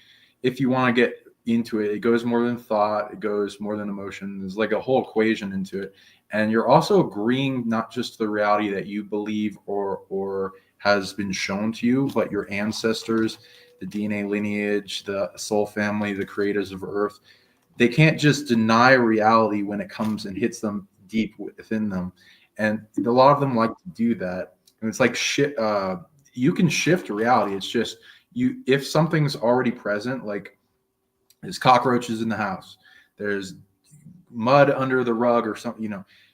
If you want to get into it, it goes more than thought. It goes more than emotion. There's like a whole equation into it. And you're also agreeing not just the reality that you believe or has been shown to you, but your ancestors, the DNA lineage, the soul family, the creators of Earth. They can't just deny reality when it comes and hits them deep within them. And a lot of them like to do that. And it's like shit. You can shift reality. It's just if something's already present, like there's cockroaches in the house, there's mud under the rug or something,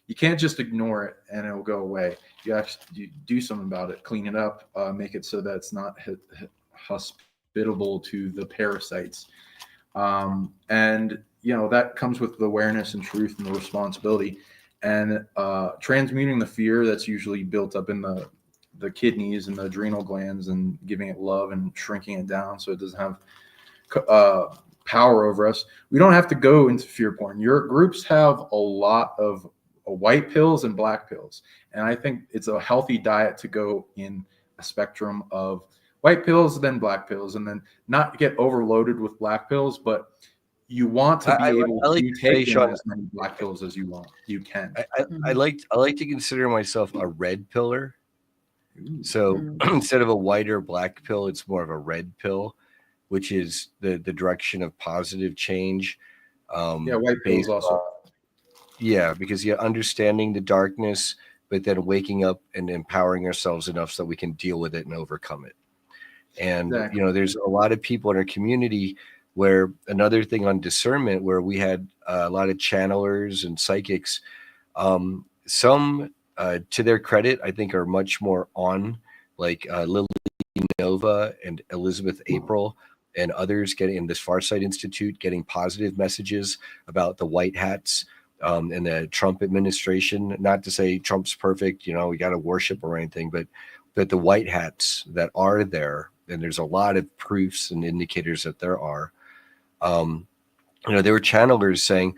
you can't just ignore it and it will go away. You actually do something about it, clean it up, make it so that it's not hospitable to the parasites. And that comes with the awareness and truth and the responsibility, and transmuting the fear that's usually built up in the kidneys and the adrenal glands, and giving it love and shrinking it down so it doesn't have power over us. We don't have to go into fear porn. Your groups have a lot of white pills and black pills, and I think it's a healthy diet to go in a spectrum of white pills, then black pills, and then not get overloaded with black pills, but you want to be able to take as many black pills as you want. You can. I like to consider myself a red pillar. So instead of a white or black pill, it's more of a red pill, which is the direction of positive change. White pills also. Because you're understanding the darkness, but then waking up and empowering ourselves enough so we can deal with it and overcome it. And, there's a lot of people in our community where another thing on discernment, where we had a lot of channelers and psychics, some, to their credit, I think are much more on, like Lily Nova and Elizabeth April and others getting in this Farsight Institute, getting positive messages about the white hats and the Trump administration. Not to say Trump's perfect, we got to worship or anything, but the white hats that are there, and there's a lot of proofs and indicators that there are. There were channelers saying,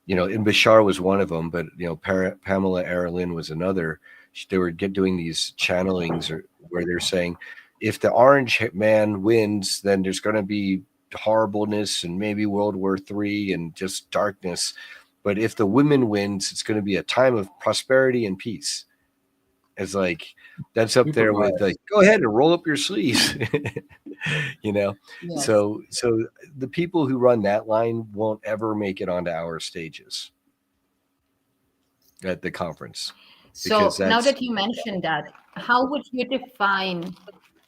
and Bashar was one of them, but Pamela Aralyn was another. They were doing these channelings where they're saying, if the orange man wins, then there's going to be horribleness and maybe World War III and just darkness. But if the woman wins, it's going to be a time of prosperity and peace. It's like, that's up there with like, go ahead and roll up your sleeves, Yes. So the people who run that line won't ever make it onto our stages at the conference. So now that you mentioned that, how would you define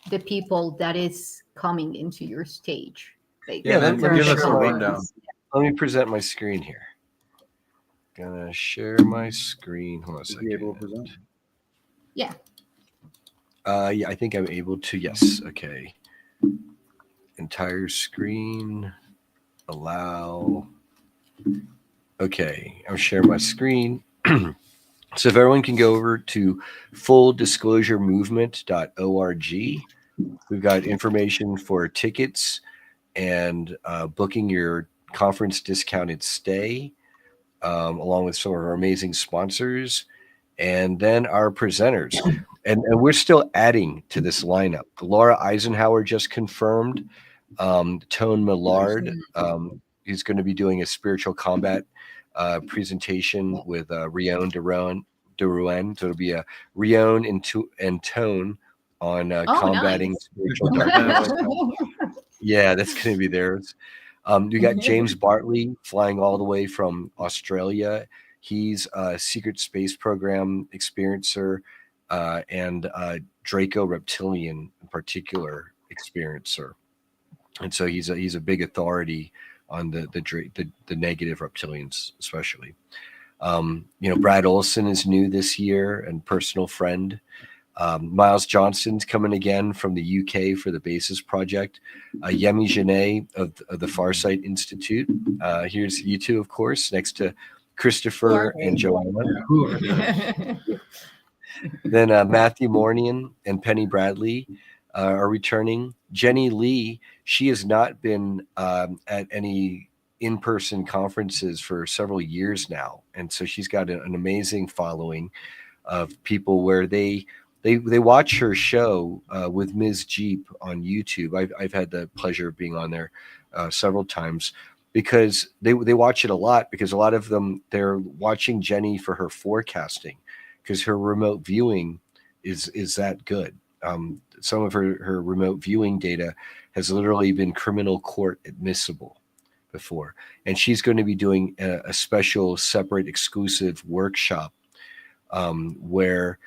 the people that is coming into your stage? Like, then give us a rundown. Let me present my screen here. Gonna share my screen. Hold on a second. Be able to present? Yeah. I think I'm able to. Yes. Okay. entire screen. Allow. Okay, I'll share my screen. So if everyone can go over to fulldisclosuremovement.org, we've got information for tickets and booking your conference discounted stay, along with some of our amazing sponsors, and then our presenters. And we're still adding to this lineup. Laura Eisenhower just confirmed. Tone Millard, he's going to be doing a spiritual combat presentation with Rion Deruan. So it'll be a Rion and Tone on combating nice. spiritual darkness. Yeah, that's going to be theirs. You got James Bartley flying all the way from Australia. He's a secret space program experiencer and Draco Reptilian in particular experiencer. And so he's a big authority on the negative reptilians, especially. Brad Olson is new this year and personal friend. Miles Johnston's coming again from the UK for the Basis Project. Yemi Genet of the Farsight Institute. Here's you two, of course, next to Christopher and Joanna. Then Matthew Mornian and Penny Bradley are returning. Jenny Lee, she has not been at any in-person conferences for several years now. And so she's got an amazing following of people where they watch her show with Ms. Jeep on YouTube. I've had the pleasure of being on there several times because they watch it a lot because a lot of them, they're watching Jenny for her forecasting because her remote viewing is that good. Some of her remote viewing data has literally been criminal court admissible before. And she's going to be doing a special, separate, exclusive workshop where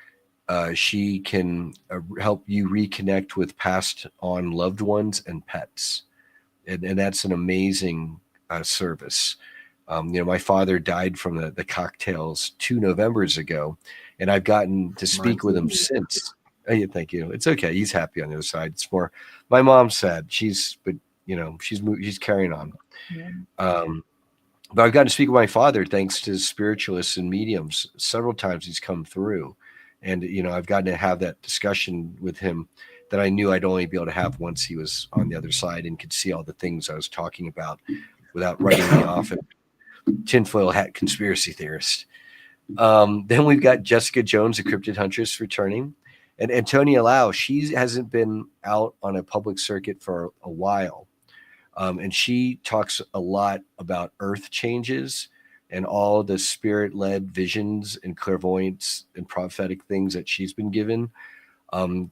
she can help you reconnect with passed on loved ones and pets. And that's an amazing service. My father died from the cocktails 2 Novembers ago, and I've gotten to speak with him since. Oh, yeah, thank you. It's okay. He's happy on the other side. It's more, my mom's sad. She's carrying on. Yeah. But I've gotten to speak with my father thanks to spiritualists and mediums. Several times he's come through. And, I've gotten to have that discussion with him that I knew I'd only be able to have once he was on the other side and could see all the things I was talking about without writing me off as tinfoil hat conspiracy theorist. Then we've got Jessica Jones, a cryptid huntress, returning. And Antonia Lau, she hasn't been out on a public circuit for a while. And she talks a lot about earth changes and all the spirit-led visions and clairvoyance and prophetic things that she's been given,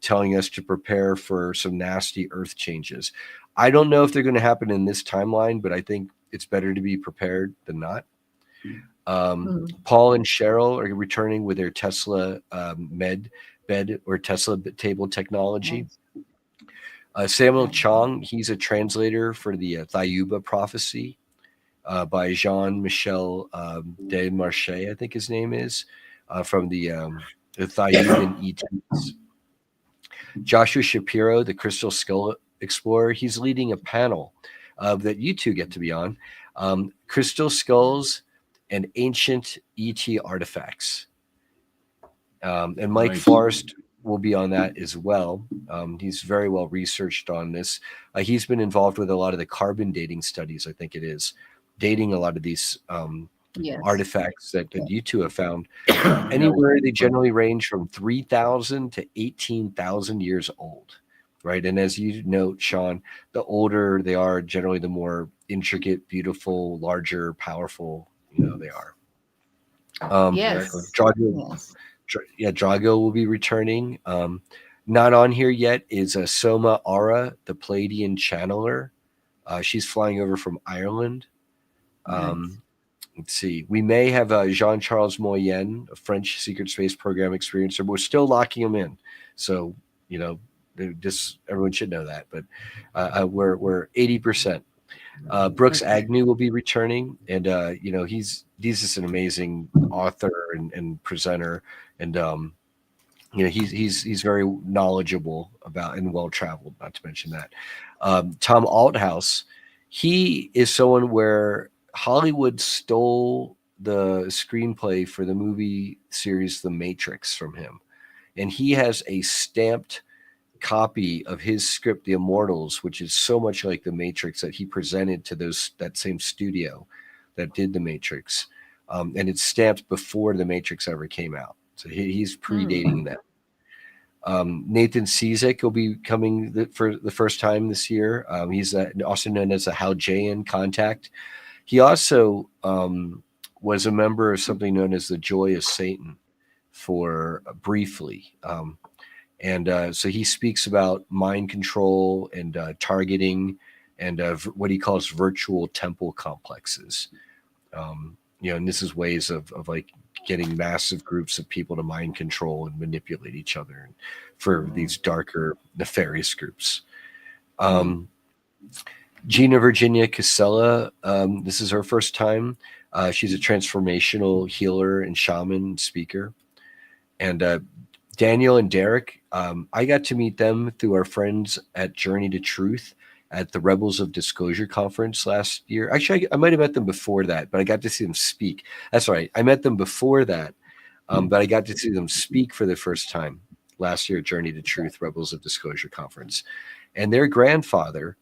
telling us to prepare for some nasty earth changes. I don't know if they're going to happen in this timeline, but I think it's better to be prepared than not. Paul and Cheryl are returning with their Tesla bed or Tesla table technology. Samuel Chong, he's a translator for the Thayuba prophecy by Jean-Michel Desmarchais, I think his name is, from the Thayuban ETs. Joshua Shapiro, the Crystal Skull Explorer, he's leading a panel that you two get to be on, Crystal Skulls and Ancient ET Artifacts. And Mike Forrest will be on that as well. He's very well researched on this. He's been involved with a lot of the carbon dating studies, I think it is, dating a lot of these artifacts that you two have found. Anywhere they generally range from 3,000 to 18,000 years old, right? And as you note, Sean, the older they are, generally the more intricate, beautiful, larger, powerful, they are. Yes. Drago will be returning. Not on here yet is Soma Ara, the Palladian channeler. She's flying over from Ireland. Let's see. We may have Jean-Charles Moyen, a French secret space program experiencer, but we're still locking him in. So, just everyone should know that. But we're 80%. Brooks Agnew will be returning, and he's just an amazing author and presenter, and he's very knowledgeable about and well traveled. Not to mention that Tom Althouse, he is someone where Hollywood stole the screenplay for the movie series The Matrix from him, and he has a stamped copy of his script, The Immortals, which is so much like The Matrix, that he presented to that same studio that did The Matrix, and it's stamped before The Matrix ever came out. So he's predating that. Nathan Cizek will be coming for the first time this year. He's also known as a Haljayan contact. He also was a member of something known as the Joy of Satan for briefly. So he speaks about mind control and targeting and what he calls virtual temple complexes. And this is ways of like getting massive groups of people to mind control and manipulate each other for these darker, nefarious groups. Gina Virginia Casella, this is her first time. She's a transformational healer and shaman speaker. And Daniel and Derek, I got to meet them through our friends at Journey to Truth at the Rebels of Disclosure conference last year. Actually, I might have met them before that, but I got to see them speak. That's right. I met them before that, but I got to see them speak for the first time last year at Journey to Truth, Rebels of Disclosure conference. And their grandfather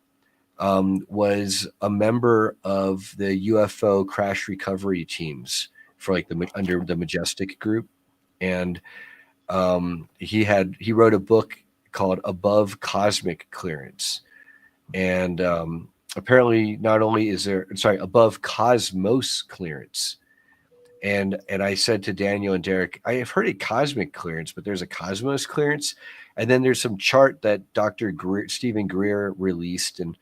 was a member of the UFO crash recovery teams for like under the Majestic group. And he wrote a book called Above Cosmic Clearance. And apparently not only is there, above cosmos clearance. And I said to Daniel and Derek, I have heard of cosmic clearance, but there's a cosmos clearance. And then there's some chart that Dr. Stephen Greer released. And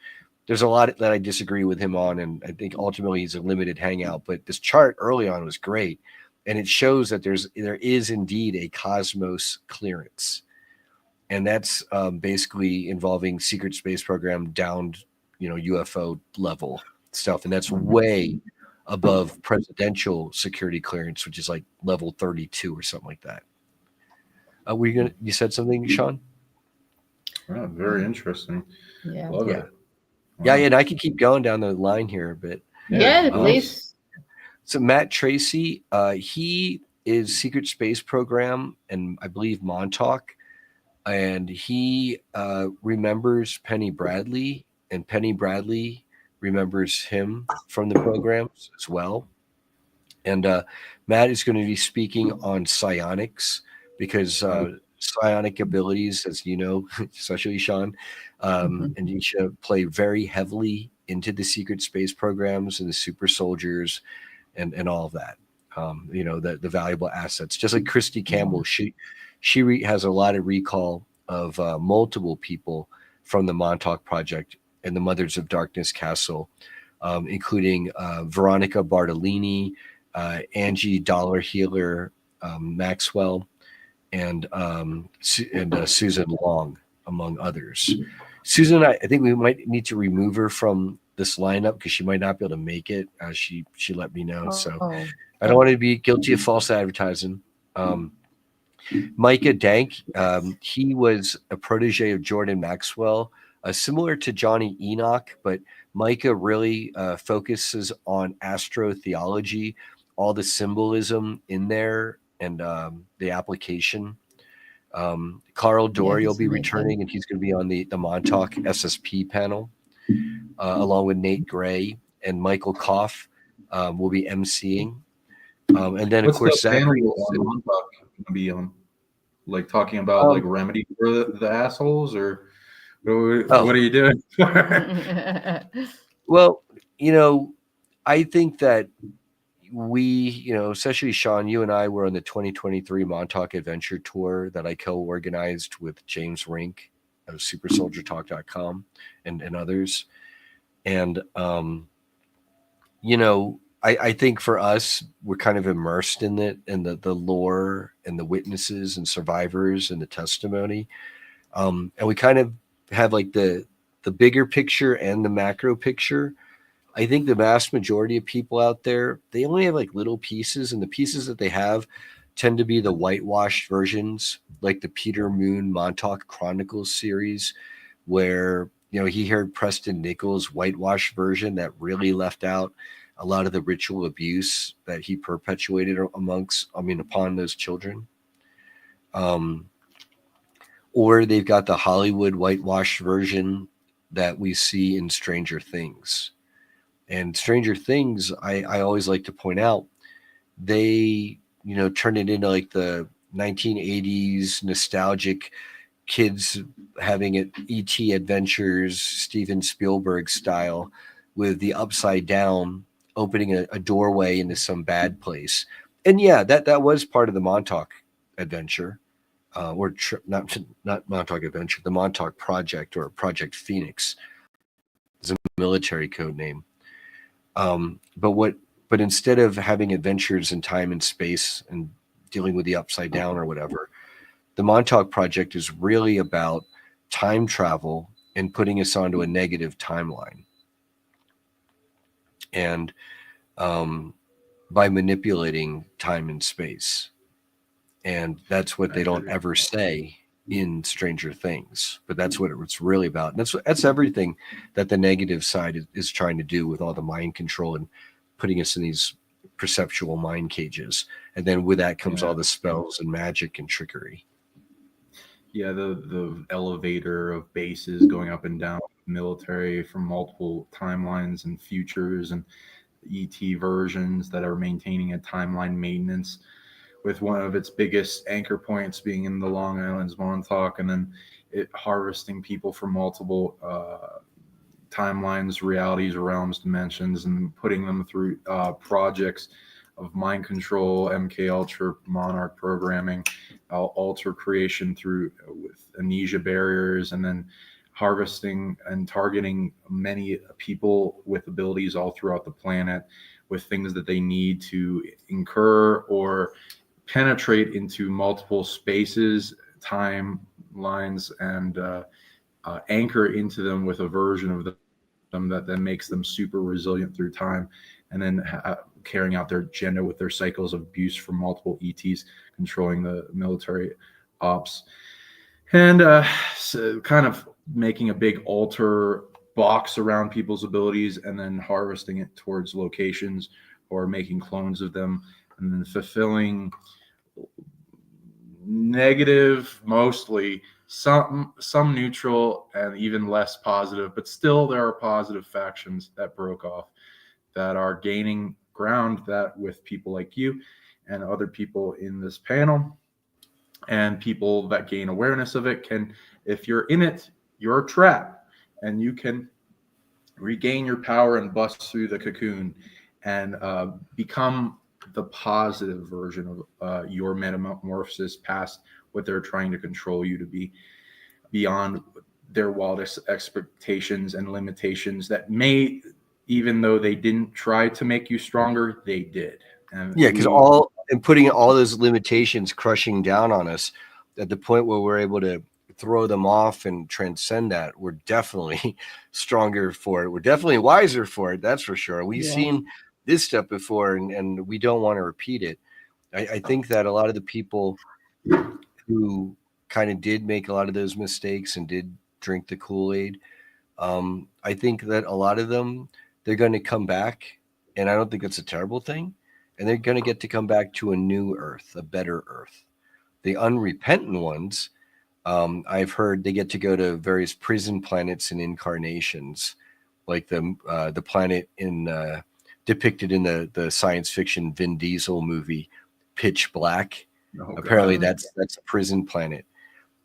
there's a lot that I disagree with him on. And I think ultimately he's a limited hangout. But this chart early on was great. And it shows that there is indeed a cosmos clearance. And that's basically involving secret space program down, UFO level stuff. And that's way above presidential security clearance, which is like level 32 or something like that. You said something, Sean? Yeah, very interesting. Yeah. Love it. Wow. Yeah, and I can keep going down the line here, but Yeah, please. So Matt Tracy, he is Secret Space Program and I believe Montauk, and he remembers Penny Bradley, and Penny Bradley remembers him from the programs as well. And Matt is going to be speaking on psionics because psionic abilities, as you know, especially Sean, and Nisha play very heavily into the secret space programs and the super soldiers and all of that. The valuable assets, just like Christy Campbell, she has a lot of recall of multiple people from the Montauk Project and the Mothers of Darkness Castle, including Veronica Bartolini, Angie Dollar Healer Maxwell, and Susan Long, among others. Susan, I think we might need to remove her from this lineup because she might not be able to make it, as she let me know. So I don't want to be guilty of false advertising. Micah Dank, he was a protege of Jordan Maxwell, similar to Johnny Enoch, but Micah really focuses on astrotheology, all the symbolism in there, and the application. Carl Dory will be returning, and he's going to be on the Montauk SSP panel, along with Nate Gray, and Michael Koff will be emceeing. And then, of course, Zachary on Montauk going to be on, like talking about like remedy for the assholes, or what are you doing? Well, I think that we, especially Sean, you and I were on the 2023 Montauk Adventure Tour that I co-organized with James Rink of supersoldiertalk.com and others. And, I think for us, we're kind of immersed in it, and the lore and the witnesses and survivors and the testimony. And we kind of have like the bigger picture and the macro picture. I think the vast majority of people out there, they only have like little pieces, and the pieces that they have, tend to be the whitewashed versions, like the Peter Moon Montauk Chronicles series, where he heard Preston Nichols' whitewashed version that really left out a lot of the ritual abuse that he perpetuated upon those children. Or they've got the Hollywood whitewashed version that we see in Stranger Things. And Stranger Things, I always like to point out, they turn it into like the 1980s nostalgic kids having it ET adventures, Steven Spielberg style, with the upside down opening a doorway into some bad place. And yeah, that was part of the Montauk adventure, not Montauk Adventure, the Montauk Project, or Project Phoenix is a military code name. But instead of having adventures in time and space and dealing with the upside down or whatever, the Montauk Project is really about time travel and putting us onto a negative timeline. And by manipulating time and space. And that's what they don't ever say in Stranger Things, but that's what it's really about. And that's everything that the negative side is trying to do with all the mind control and putting us in these perceptual mind cages. And then with that comes all the spells and magic and trickery. Yeah, the elevator of bases going up and down, military from multiple timelines and futures, and ET versions that are maintaining a timeline maintenance, with one of its biggest anchor points being in the Long Island's Montauk, and then it harvesting people from multiple timelines, realities, realms, dimensions, and putting them through projects of mind control, MK Ultra, Monarch programming, alter creation through with amnesia barriers, and then harvesting and targeting many people with abilities all throughout the planet with things that they need to incur or penetrate into multiple spaces, timelines, and anchor into them with a version of them that then makes them super resilient through time, and then carrying out their agenda with their cycles of abuse from multiple ETs controlling the military ops, and so kind of making a big altar box around people's abilities and then harvesting it towards locations or making clones of them, and then fulfilling negative, mostly some neutral, and even less positive, but still there are positive factions that broke off that are gaining ground, that with people like you and other people in this panel and people that gain awareness of it can, if you're in it, you're a trap, and you can regain your power and bust through the cocoon and become the positive version of your metamorphosis past what they're trying to control you to be, beyond their wildest expectations and limitations that may, even though they didn't try to make you stronger, they did. And because putting all those limitations crushing down on us at the point where we're able to throw them off and transcend that, we're definitely stronger for it. We're definitely wiser for it. That's for sure. We've seen this stuff before, and we don't want to repeat it. I think that a lot of the people who kind of did make a lot of those mistakes and did drink the Kool-Aid, I think that a lot of them, they're going to come back, and I don't think it's a terrible thing, and they're going to get to come back to a new Earth, a better Earth. The unrepentant ones, I've heard they get to go to various prison planets and incarnations, like the planet depicted in the science fiction Vin Diesel movie Pitch Black. Apparently that's a prison planet,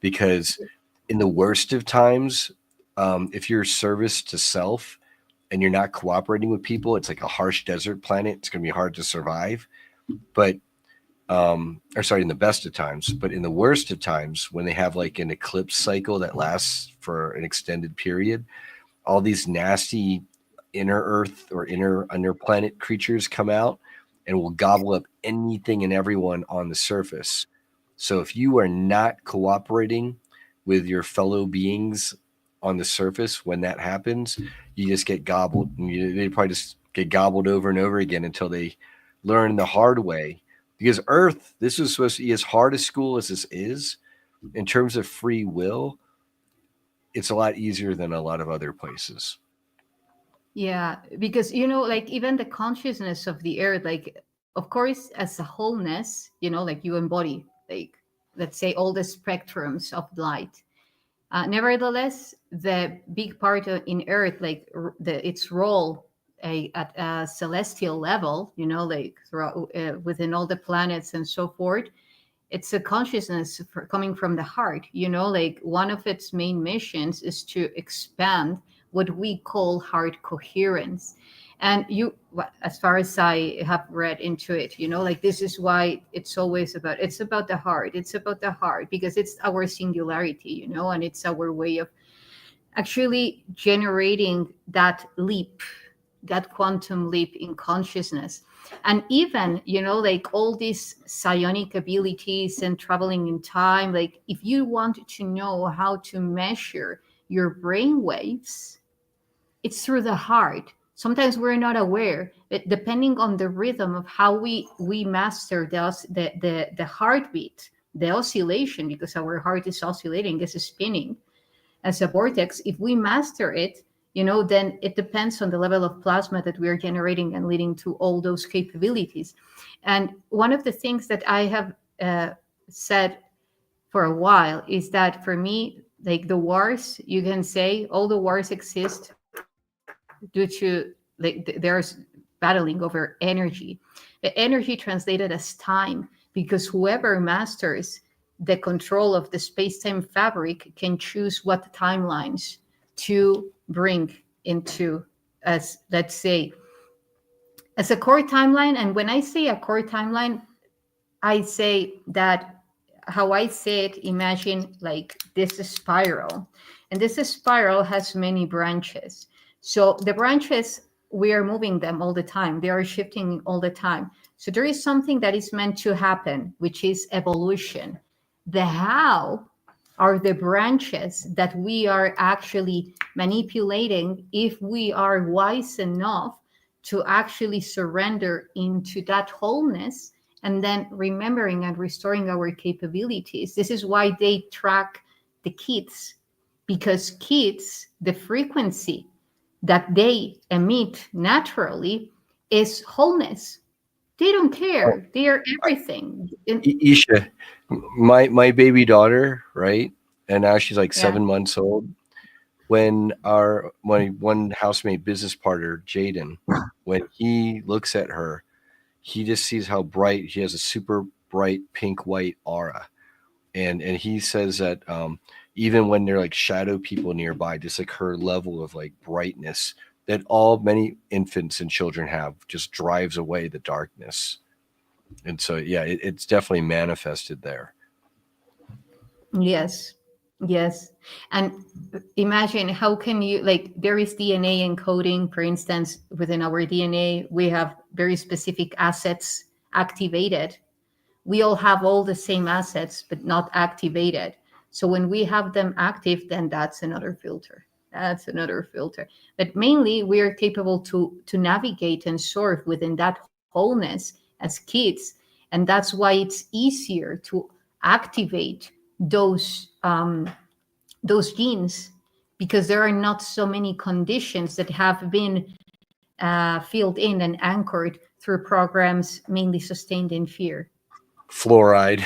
because in the worst of times, if you're service to self and you're not cooperating with people, it's like a harsh desert planet. It's going to be hard to survive. But in the best of times, but in the worst of times, when they have like an eclipse cycle that lasts for an extended period, all these nasty inner Earth or inner planet creatures come out and will gobble up anything and everyone on the surface. So if you are not cooperating with your fellow beings on the surface when that happens, you just get gobbled. And they probably just get gobbled over and over again until they learn the hard way Because Earth, this is supposed to be as hard a school as this is. In terms of free will, it's a lot easier than a lot of other places. Yeah, because like even the consciousness of the earth, like of course as a wholeness, like you embody, like let's say all the spectrums of light. Nevertheless, the big part in earth, like its role at a celestial level, like throughout, within all the planets and so forth, it's a consciousness coming from the heart. Like one of its main missions is to expand what we call heart coherence. And as far as I have read into it, like this is why it's always it's about the heart. It's about the heart because it's our singularity, and it's our way of actually generating that leap, that quantum leap in consciousness. And even like all these psionic abilities and traveling in time, like if you want to know how to measure your brain waves, it's through the heart. Sometimes we're not aware, but depending on the rhythm of how we master the heartbeat, the oscillation, because our heart is oscillating, is spinning as a vortex. If we master it, then it depends on the level of plasma that we are generating and leading to all those capabilities. And one of the things that I have said for a while is that for me, like the wars, you can say all the wars exist due to like there's battling over energy. The energy translated as time, because whoever masters the control of the space-time fabric can choose what timelines to bring into, as let's say, as a core timeline. And when I say a core timeline, I say that how I say it, imagine like this spiral, and this spiral has many branches. So the branches, we are moving them all the time. They are shifting all the time. So there is something that is meant to happen, which is evolution. The how are the branches that we are actually manipulating if we are wise enough to actually surrender into that wholeness and then remembering and restoring our capabilities. This is why they track the kids, because kids, the frequency that they emit naturally is wholeness. They don't care. They are everything. Isha, my baby daughter, right? And now she's like Yeah. 7 months old. When my one housemate business partner, Jaden, when he looks at her, he just sees how bright she has, a super bright pink white aura. And he says that even when there are like shadow people nearby, just like her level of like brightness that many infants and children have just drives away the darkness. And so, yeah, it's definitely manifested there. Yes. Yes. And imagine how can you, like, there is DNA encoding, for instance, within our DNA, we have very specific assets activated. We all have all the same assets, but not activated. So when we have them active, then that's another filter. That's another filter. But mainly we are capable to navigate and surf within that wholeness as kids. And that's why it's easier to activate those genes, because there are not so many conditions that have been filled in and anchored through programs mainly sustained in fear. Fluoride,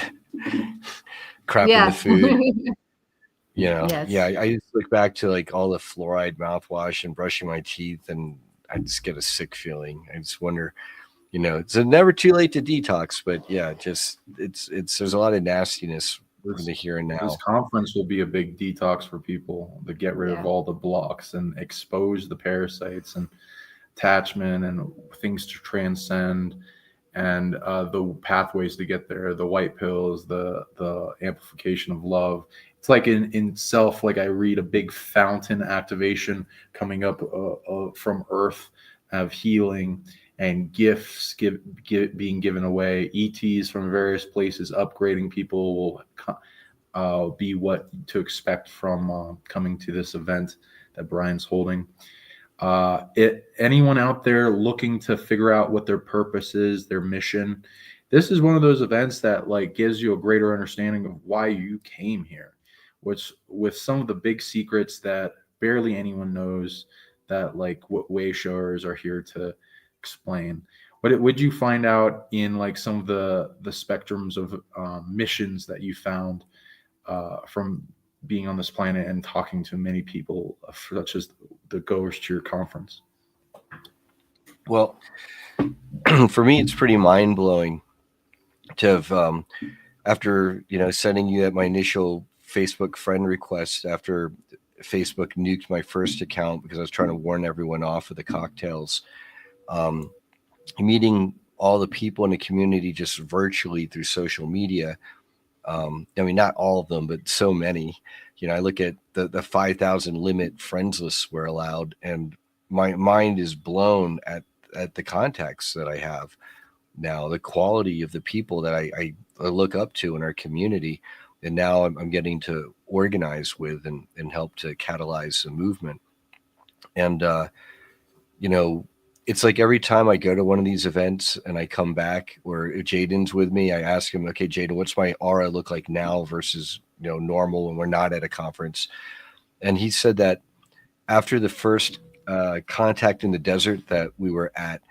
crap in Yeah. the food. Yes. Yeah, I just look back to like all the fluoride mouthwash and brushing my teeth, and I just get a sick feeling. I just wonder, it's never too late to detox, but yeah, just it's there's a lot of nastiness in the here and now. This conference will be a big detox for people to get rid of all the blocks and expose the parasites and attachment and things to transcend, and the pathways to get there, the white pills, the amplification of love. It's like in self, like I read a big fountain activation coming up from earth of healing and gifts being given away. ETs from various places upgrading people will be what to expect from coming to this event that Brian's holding. Anyone out there looking to figure out what their purpose is, their mission, this is one of those events that like gives you a greater understanding of why you came here, which with some of the big secrets that barely anyone knows, that like what wayshowers are here to explain. What would you find out in like some of the spectrums of missions that you found from being on this planet and talking to many people, such as the goers to your conference? Well, for me, it's pretty mind blowing to have, after sending you my initial Facebook friend request after Facebook nuked my first account because I was trying to warn everyone off of the cocktails. Meeting all the people in the community just virtually through social media. I mean, not all of them, but so many. I look at the 5,000 limit friends lists were allowed, and my mind is blown at the contacts that I have now, the quality of the people that I look up to in our community. And now I'm getting to organize with and help to catalyze a movement. And, it's like every time I go to one of these events and I come back, or if Jaden's with me, I ask him, okay, Jaden, what's my aura look like now versus, normal when we're not at a conference? And he said that after the first contact in the desert that we were at,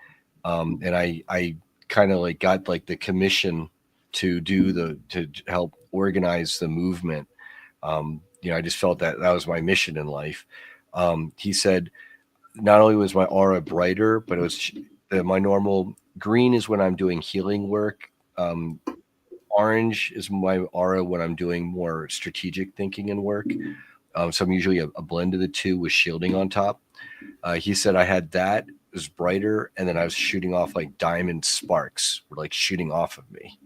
and I kind of like got like the commission to to help organize the movement. I just felt that was my mission in life. He said, not only was my aura brighter, but it was my normal green is when I'm doing healing work. Orange is my aura when I'm doing more strategic thinking and work. So I'm usually a blend of the two with shielding on top. He said I had that, it was brighter, and then I was shooting off like diamond sparks were like shooting off of me.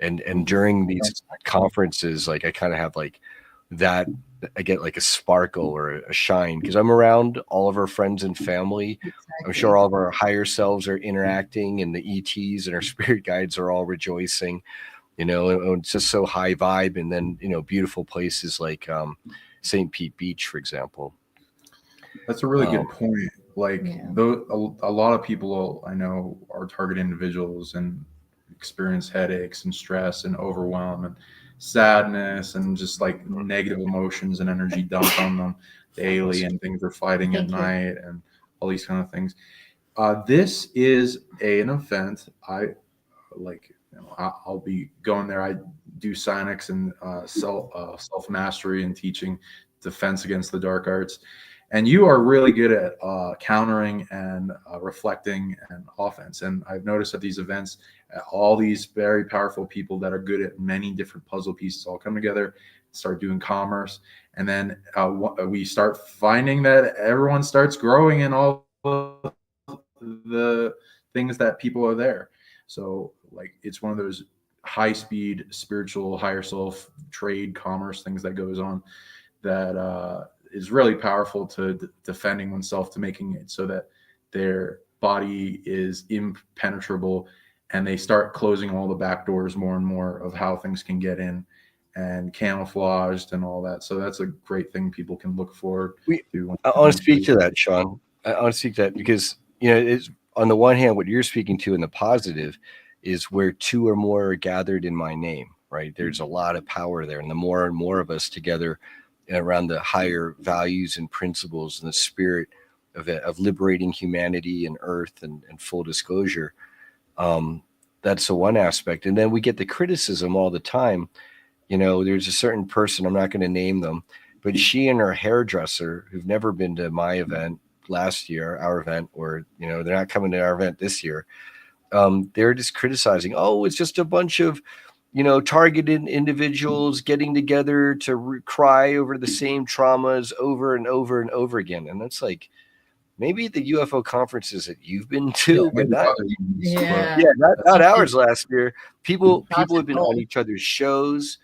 And during these conferences, like I kind of have like that, I get like a sparkle or a shine because I'm around all of our friends and family. Exactly. I'm sure all of our higher selves are interacting, and the ETs and our spirit guides are all rejoicing, and it's just so high vibe. And then, beautiful places like St. Pete Beach, for example. That's a really good point. Like a lot of people I know are target individuals and experience headaches and stress and overwhelm and sadness and just like negative emotions and energy dumped on them daily, and things are fighting at night and all these kind of things. This is an event I like. I'll be going there. I do Psionics and self mastery and teaching defense against the dark arts. And you are really good at countering and reflecting and offense. And I've noticed at these events, all these very powerful people that are good at many different puzzle pieces all come together, start doing commerce. And then we start finding that everyone starts growing in all the things that people are there. So like it's one of those high speed spiritual higher self trade commerce things that goes on that is really powerful to defending oneself, to making it so that their body is impenetrable, and they start closing all the back doors more and more of how things can get in, and camouflaged and all that. So that's a great thing people can look forward to. I want to speak to that, Sean. I want to speak to that because, it's on the one hand, what you're speaking to in the positive is where two or more are gathered in my name, right? There's a lot of power there. And the more and more of us together around the higher values and principles and the spirit of liberating humanity and earth and full disclosure. That's the one aspect. And then we get the criticism all the time. There's a certain person, I'm not going to name them, but she and her hairdresser, who've never been to my event last year, our event, or, they're not coming to our event this year. They're just criticizing, it's just a bunch of, targeted individuals getting together to cry over the same traumas over and over and over again. And that's like, maybe the UFO conferences that you've been to, but not ours last year. People have been on each other's shows,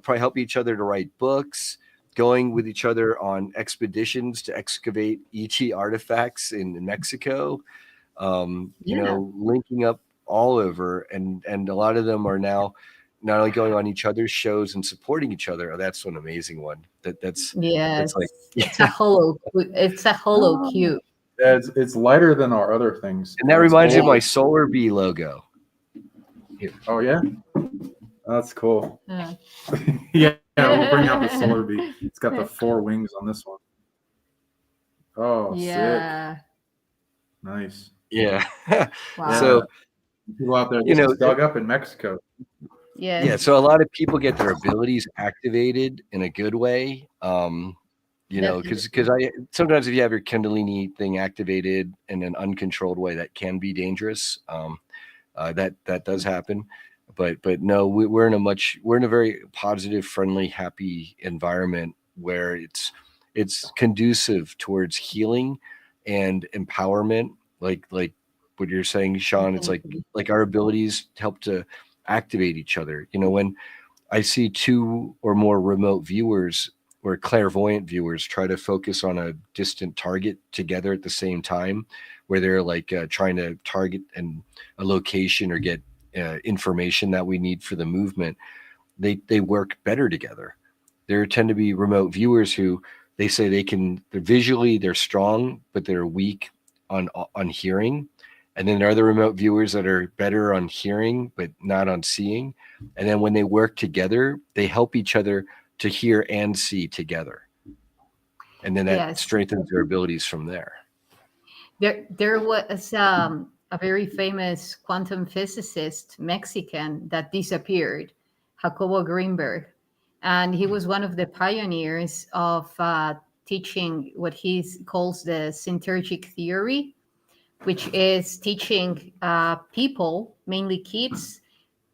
probably help each other to write books, going with each other on expeditions to excavate ET artifacts in Mexico, linking up all over. And a lot of them are now not only going on each other's shows and supporting each other. Oh, that's one amazing one. That's like it's a holo cube. It's lighter than our other things. And that reminds me of my Solar Bee logo. Here. Oh yeah, that's cool. Yeah. Yeah, we'll bring out the solar bee. It's got the 4 wings on this one. Oh, sick. Yeah. Nice. Yeah. Wow. So, People out there, you this know, is dug up in Mexico. Yes. yeah, so a lot of people get their abilities activated in a good way. You know, because I sometimes if you have your Kundalini thing activated in an uncontrolled way, that can be dangerous. That does happen, but no, we're in a very positive, friendly, happy environment where it's conducive towards healing and empowerment. Like what you're saying, Sean, it's like our abilities help to activate each other. You know, when I see 2 or more remote viewers or clairvoyant viewers try to focus on a distant target together at the same time, where they're like trying to target a location or get information that we need for the movement, they work better together. There tend to be remote viewers who they say they're strong, but they're weak on hearing. And then there are other remote viewers that are better on hearing, but not on seeing. And then when they work together, they help each other to hear and see together. And then that strengthens their abilities from there. There was a very famous quantum physicist, Mexican, that disappeared, Jacobo Greenberg. And he was one of the pioneers of teaching what he calls the synergic theory, which is teaching people, mainly kids,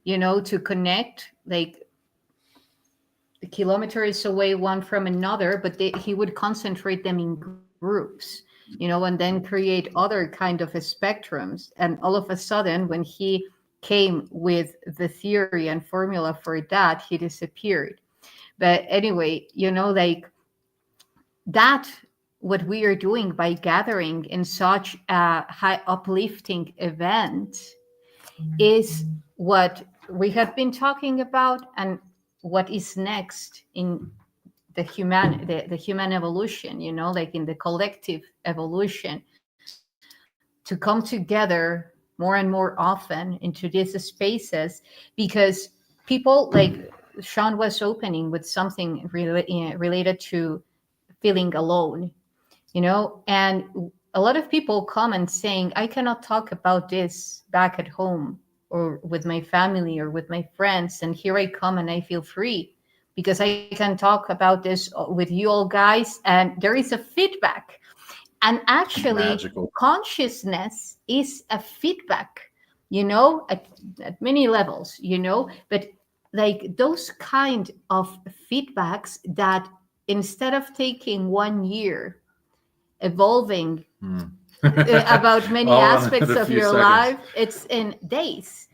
to connect like kilometers away one from another, but he would concentrate them in groups, and then create other kind of spectrums. And all of a sudden, when he came with the theory and formula for that, he disappeared. But anyway, like that, what we are doing by gathering in such a high uplifting event is what we have been talking about, and what is next in the human evolution, like in the collective evolution, to come together more and more often into these spaces, because people, like Sean was opening with something related to feeling alone, and a lot of people come and saying, I cannot talk about this back at home or with my family or with my friends, and here I come and I feel free because I can talk about this with you all guys, and there is a feedback. And actually, Magical. Consciousness is a feedback, at many levels, but like those kind of feedbacks that instead of taking 1 year evolving about many aspects of your life, it's in days,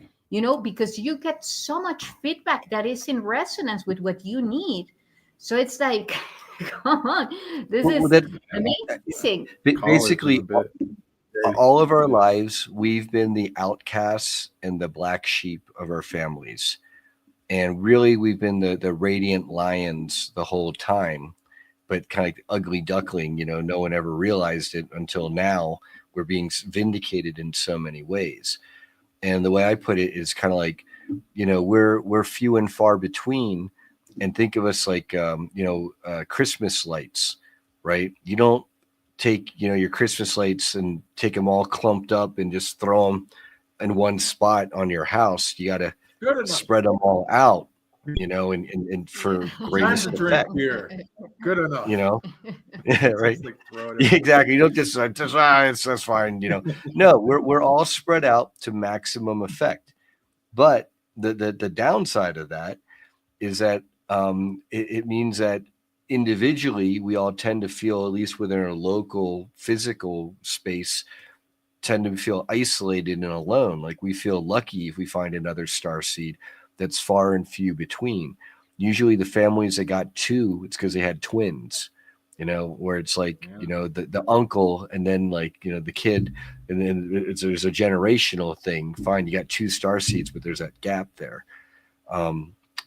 because you get so much feedback that is in resonance with what you need. So it's like, come on, this is amazing. Basically, all of our lives, we've been the outcasts and the black sheep of our families. And really, we've been the radiant lions the whole time, but kind of like the ugly duckling, no one ever realized it until now. We're being vindicated in so many ways. And the way I put it is kind of like, we're few and far between. And think of us like, Christmas lights, right? You don't take, your Christmas lights and take them all clumped up and just throw them in one spot on your house. You got to spread them all out, and for greatest effect. Beer. Good enough. Yeah, right. Yeah, exactly. You don't just that's fine. No, we're all spread out to maximum effect. But the downside of that is that it means that individually we all tend to feel, at least within our local physical space, tend to feel isolated and alone. Like we feel lucky if we find another starseed that's far and few between. Usually the families that got 2, it's because they had twins, where it's like, the uncle and then like, the kid, and then there's a generational thing. Fine, you got 2 starseeds, but there's that gap there.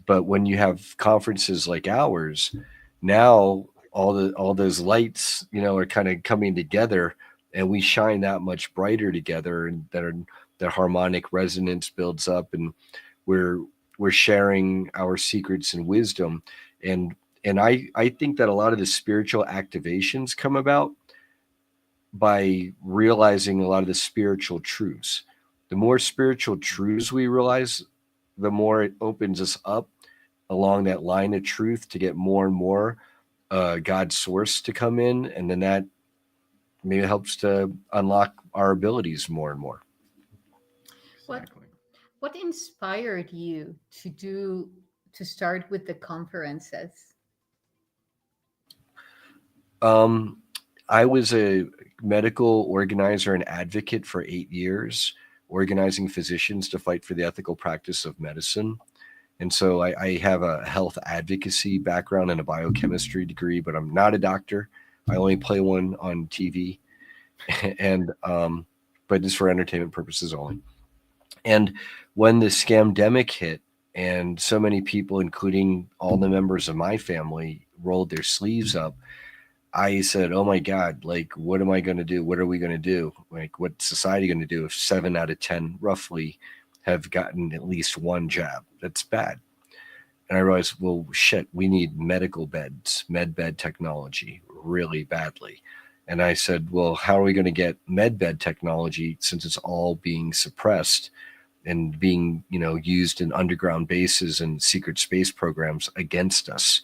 But when you have conferences like ours, now all those lights, are kind of coming together, and we shine that much brighter together, and that the harmonic resonance builds up, and we're sharing our secrets and wisdom. And I think that a lot of the spiritual activations come about by realizing a lot of the spiritual truths. The more spiritual truths we realize, the more it opens us up along that line of truth to get more and more God's source to come in, and then that maybe helps to unlock our abilities more and more. Exactly. What inspired you to start with the conferences? I was a medical organizer and advocate for 8 years, organizing physicians to fight for the ethical practice of medicine. And so I have a health advocacy background and a biochemistry degree, but I'm not a doctor. I only play one on TV, and but just for entertainment purposes only. And when the scamdemic hit, and so many people, including all the members of my family, rolled their sleeves up, I said, oh my God, like, what am I going to do? What are we going to do? Like, what's society going to do if 7 out of 10 roughly have gotten at least one jab? That's bad. And I realized, well, shit, we need medical beds, med bed technology really badly. And I said, well, how are we going to get med bed technology since it's all being suppressed and being, used in underground bases and secret space programs against us?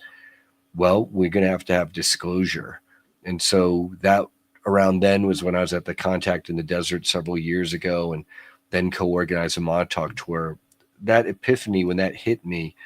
Well, we're going to have disclosure. And so that around then was when I was at the Contact in the Desert several years ago, and then co-organized a Montauk tour. That epiphany, when that hit me,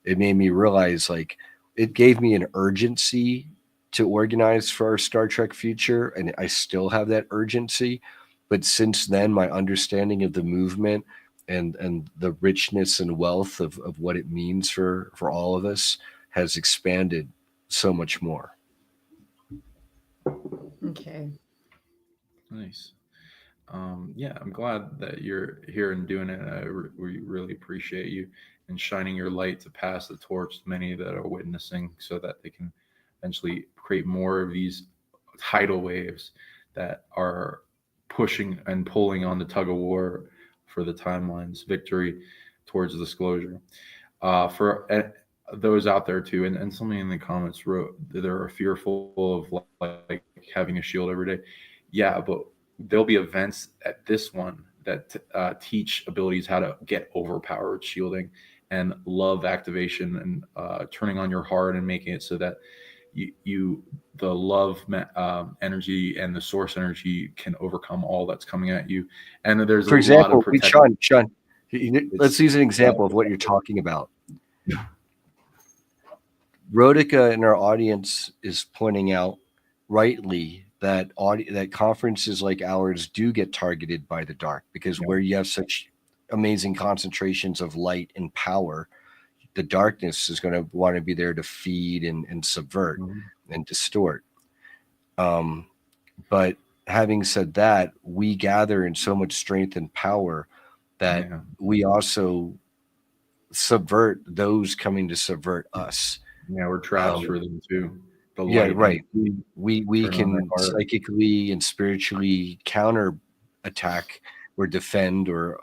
it made me realize, like, it gave me an urgency to organize for our Star Trek future. And I still have that urgency. But since then, my understanding of the movement and the richness and wealth of what it means for all of us has expanded so much more. Okay. Nice. Yeah, I'm glad that you're here and doing it. We really appreciate you and shining your light to pass the torch to many that are witnessing, so that they can eventually create more of these tidal waves that are pushing and pulling on the tug of war for the timeline's victory towards disclosure. For those out there too, and somebody in the comments wrote that they're fearful of like having a shield every day. Yeah, but there'll be events at this one that teach abilities how to get overpowered shielding and love activation and turning on your heart and making it so that you the love energy and the source energy can overcome all that's coming at you. And there's For example, lot of protection. Sean, let's use an example of what you're talking about. Rodica in our audience is pointing out rightly that that conferences like ours do get targeted by the dark, because where you have such amazing concentrations of light and power, the darkness is going to want to be there to feed and subvert and distort. But having said that, we gather in so much strength and power that we also subvert those coming to subvert us. Yeah, we're traps for them too. Right. We can psychically and spiritually counter attack or defend or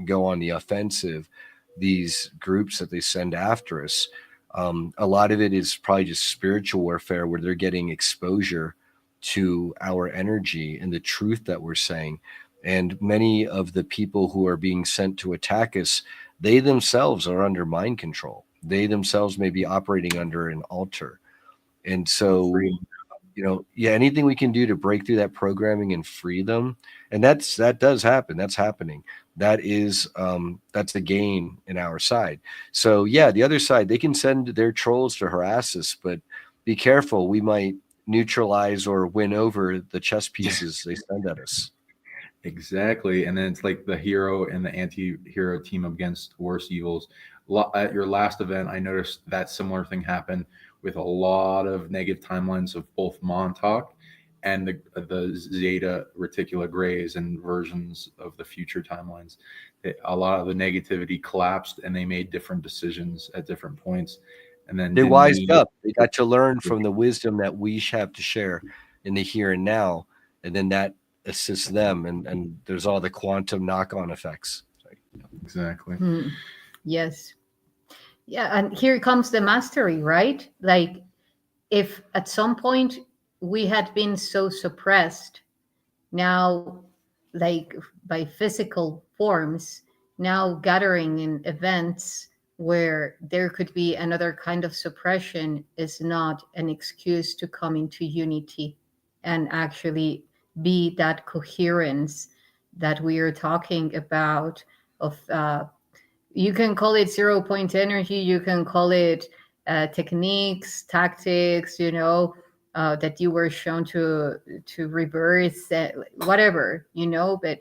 go on the offensive these groups that they send after us. A lot of it is probably just spiritual warfare, where they're getting exposure to our energy and the truth that we're saying. And many of the people who are being sent to attack us, they themselves are under mind control. They themselves may be operating under an altar. And so, anything we can do to break through that programming and free them. And that does happen. That's happening. That is, that's the gain in our side. So the other side, they can send their trolls to harass us, but be careful. We might neutralize or win over the chess pieces they send at us. Exactly. And then it's like the hero and the anti-hero team against worse evils. At your last event, I noticed that similar thing happened with a lot of negative timelines of both Montauk and the Zeta Reticula and versions of the future timelines. A lot of the negativity collapsed, and they made different decisions at different points. And then they wised up. They got to learn from the wisdom that we have to share in the here and now. And then that assist them, and there's all the quantum knock-on effects. Exactly. Yes. Yeah, and here comes the mastery, right? Like, if at some point we had been so suppressed, now, like by physical forms, now gathering in events where there could be another kind of suppression is not an excuse to come into unity and actually be that coherence that we are talking about. Of You can call it 0 point energy, you can call it techniques, tactics, that you were shown to reverse, whatever, but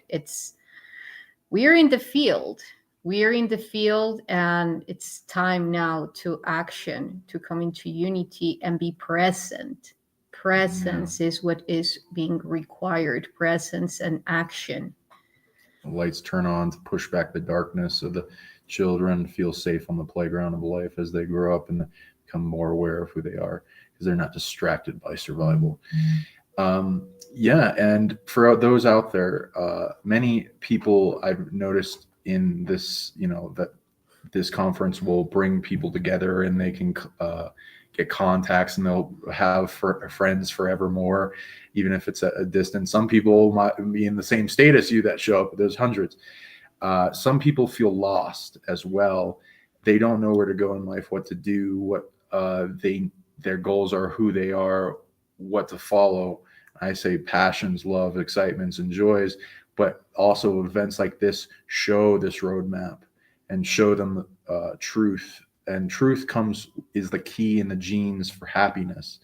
we're in the field. We're in the field, and it's time now to action, to come into unity and be present. Presence is what is being required, presence and action. The lights turn on to push back the darkness so the children feel safe on the playground of life as they grow up and become more aware of who they are, because they're not distracted by survival. And for those out there, many people I've noticed in this, that this conference will bring people together, and they can get contacts, and they'll have friends forevermore, even if it's at a distance. Some people might be in the same state as you that show up, but there's hundreds. Some people feel lost as well. They don't know where to go in life, what to do, what their goals are, who they are, what to follow. I say passions, love, excitements, and joys, but also events like this show this roadmap and show them truth. And truth is the key in the genes for happiness.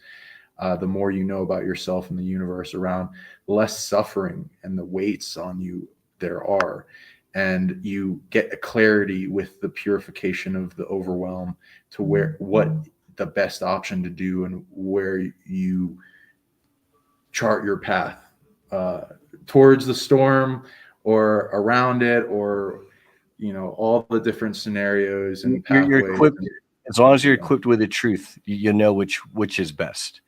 The more you know about yourself and the universe around, the less suffering and the weights on you there are. And you get a clarity with the purification of the overwhelm to what the best option to do, and where you chart your path towards the storm or around it, or all the different scenarios and pathways. You're equipped, as long as you're equipped with the truth, you know which is best.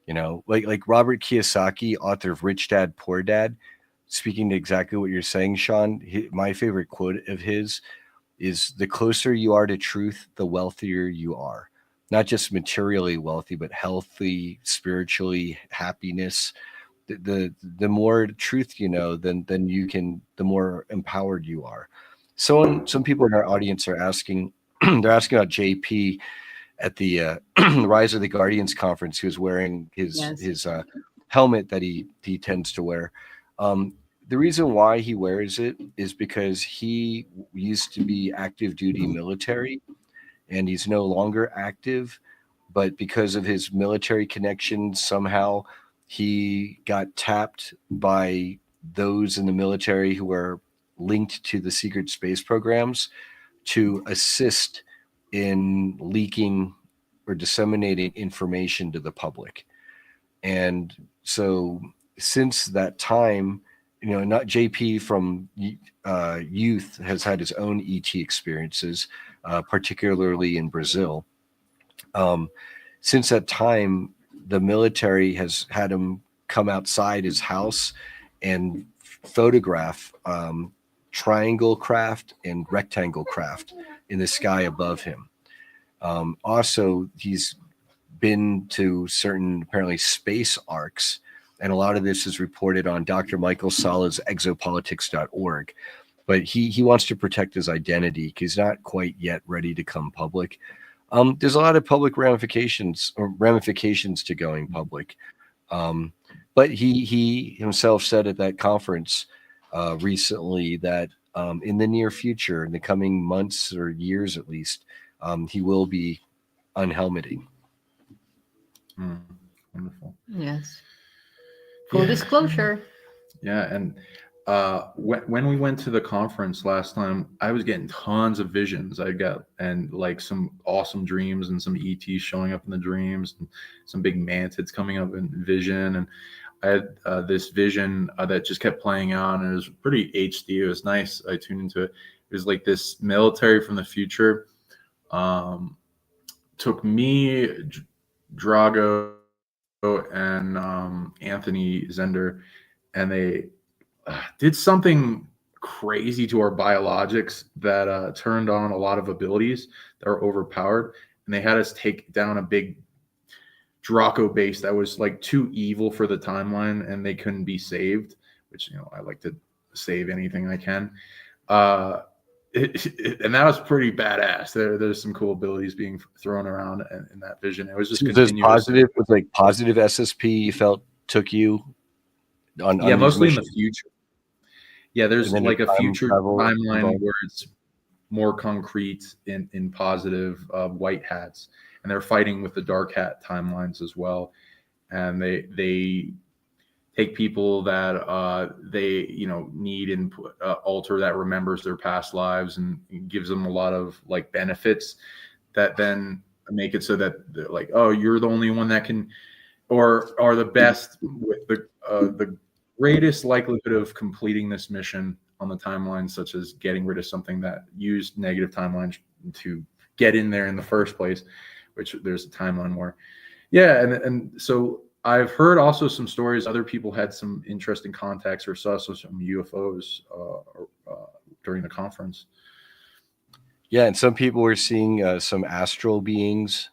Like Robert Kiyosaki, author of Rich Dad Poor Dad, speaking to exactly what you're saying, Sean. My favorite quote of his is, "The closer you are to truth, the wealthier you are. Not just materially wealthy, but healthy, spiritually, happiness. The more truth you know, then the more empowered you are." Some people in our audience are asking, they're asking about JP at the Rise of the Guardians conference. He was wearing his helmet that he tends to wear. The reason why he wears it is because he used to be active duty military, and he's no longer active. But because of his military connections, somehow he got tapped by those in the military who are linked to the secret space programs to assist in leaking or disseminating information to the public. And so since that time, not JP from youth has had his own ET experiences, particularly in Brazil. Since that time, the military has had him come outside his house and photograph triangle craft and rectangle craft in the sky above him. Also, he's been to certain, apparently, space arcs, and a lot of this is reported on Dr. Michael Sala's exopolitics.org. But he wants to protect his identity because he's not quite yet ready to come public. There's a lot of public ramifications to going public. But he himself said at that conference recently that in the near future, in the coming months or years at least, he will be unhelmeting. Wonderful. Yes. Full disclosure. Yeah, and when we went to the conference last time, I was getting tons of visions. And like some awesome dreams, and some ETs showing up in the dreams, and some big mantids coming up in vision. And I had this vision that just kept playing out, and it was pretty HD. It was nice. I tuned into it. It was like this military from the future took me, Drago, and Anthony Zender and they did something crazy to our biologics that turned on a lot of abilities that were overpowered, and they had us take down a big Draco base that was like too evil for the timeline, and they couldn't be saved. Which, you know, I like to save anything I can. And that was pretty badass. There's some cool abilities being thrown around in that vision. It was just continuous. Positive with like positive SSP you felt took you on Yeah, mostly missions? in the future. Yeah, there's like a future timeline where it's more concrete in positive white hats, and they're fighting with the dark hat timelines as well. And they take people that they, you know, need and alter that remembers their past lives, and gives them a lot of like benefits that then make it so that they're like, oh, you're the only one that can, or are the best with the greatest likelihood of completing this mission on the timeline, such as getting rid of something that used negative timelines to get in there in the first place, which there's a timeline where, yeah, and so I've heard also some stories. Other people had some interesting contacts or saw some UFOs during the conference. Yeah, and some people were seeing some astral beings,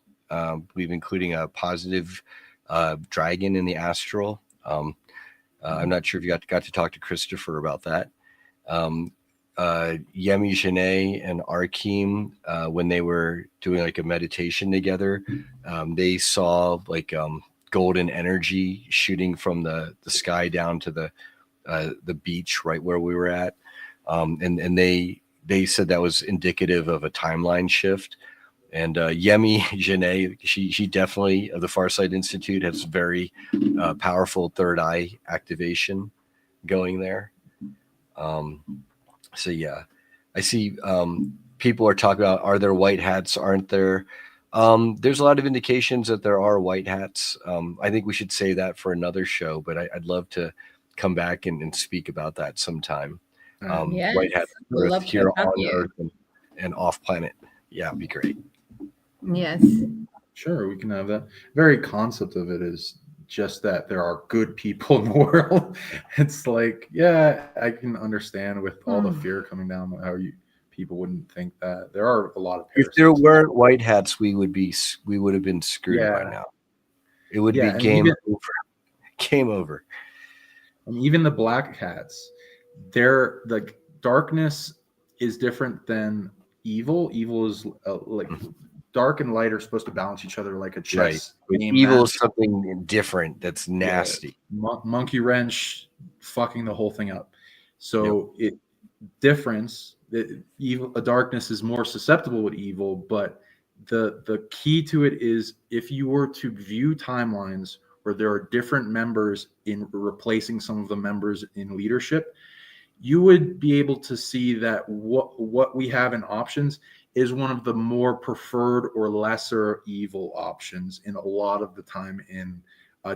we've including a positive dragon in the astral. I'm not sure if you got to talk to Christopher about that. Yemi Janae and Arkeem, when they were doing like a meditation together, they saw like golden energy shooting from the sky down to the beach right where we were at, and they said that was indicative of a timeline shift. And Yemi Janae, she definitely, of the Farsight Institute, has very powerful third eye activation going there. So yeah, I see people are talking about, are there white hats? Aren't there? There's a lot of indications that there are white hats. I think we should say that for another show, but I'd love to come back and speak about that sometime. Yes, White hats we'd love here to have on you. Earth and off planet. Yeah, it'd be great. Yes. Sure, we can have that. Very concept of it is just that there are good people in the world. It's like, yeah, I can understand with all the fear coming down how people wouldn't think that. There are a lot of If there parasites. weren't white hats, we would have been screwed by now. It would be game over. Game over. And even the black hats, they're like, darkness is different than evil. Evil is like dark and light are supposed to balance each other like a chess game. Evil match. is something different. That's nasty. Yeah. Monkey wrench, fucking the whole thing up. So difference. Evil, a darkness is more susceptible with evil, but the key to it is, if you were to view timelines where there are different members in replacing some of the members in leadership, you would be able to see that what we have in options is one of the more preferred or lesser evil options in a lot of the time in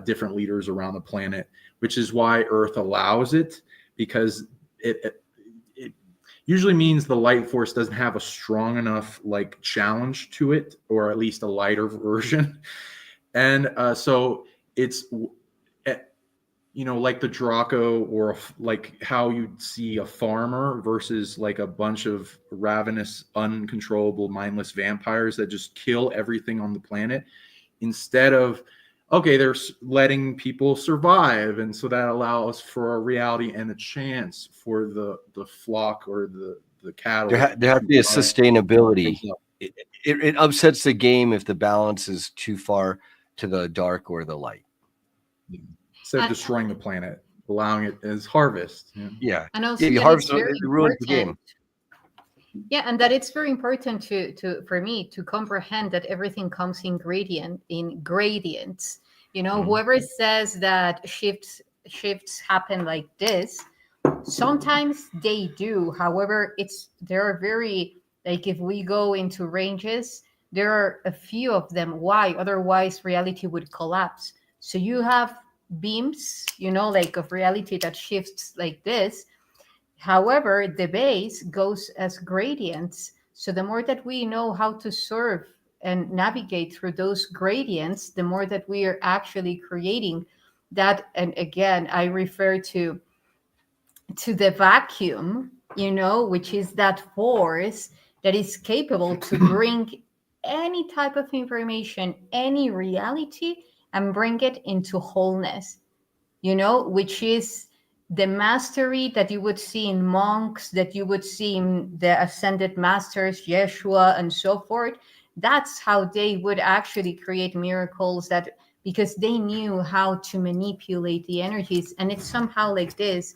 different leaders around the planet, which is why Earth allows it, because it usually means the light force doesn't have a strong enough like challenge to it, or at least a lighter version. And so it's, you know, like the Draco, or like how you'd see a farmer versus like a bunch of ravenous, uncontrollable, mindless vampires that just kill everything on the planet, instead of, okay, they're letting people survive. And so that allows for a reality and a chance for the flock or the cattle. There has to be a sustainability. It upsets the game if the balance is too far to the dark or the light. Instead of destroying the planet, allowing it as harvest. Yeah. And also you harvest it ruins the game. Yeah, and that it's very important for me to comprehend that everything comes in gradients. You know, whoever says that shifts happen like this, sometimes they do. However, there are very, like, if we go into ranges, there are a few of them. Why? Otherwise, reality would collapse. So you have beams, you know, like of reality that shifts like this. However, the base goes as gradients. So the more that we know how to surf and navigate through those gradients, the more that we are actually creating that, and again, I refer to the vacuum, which is that force that is capable to bring any type of information, any reality, and bring it into wholeness, which is the mastery that you would see in monks, that you would see in the ascended masters, Yeshua, and so forth. That's how they would actually create miracles, that because they knew how to manipulate the energies. And it's somehow like this.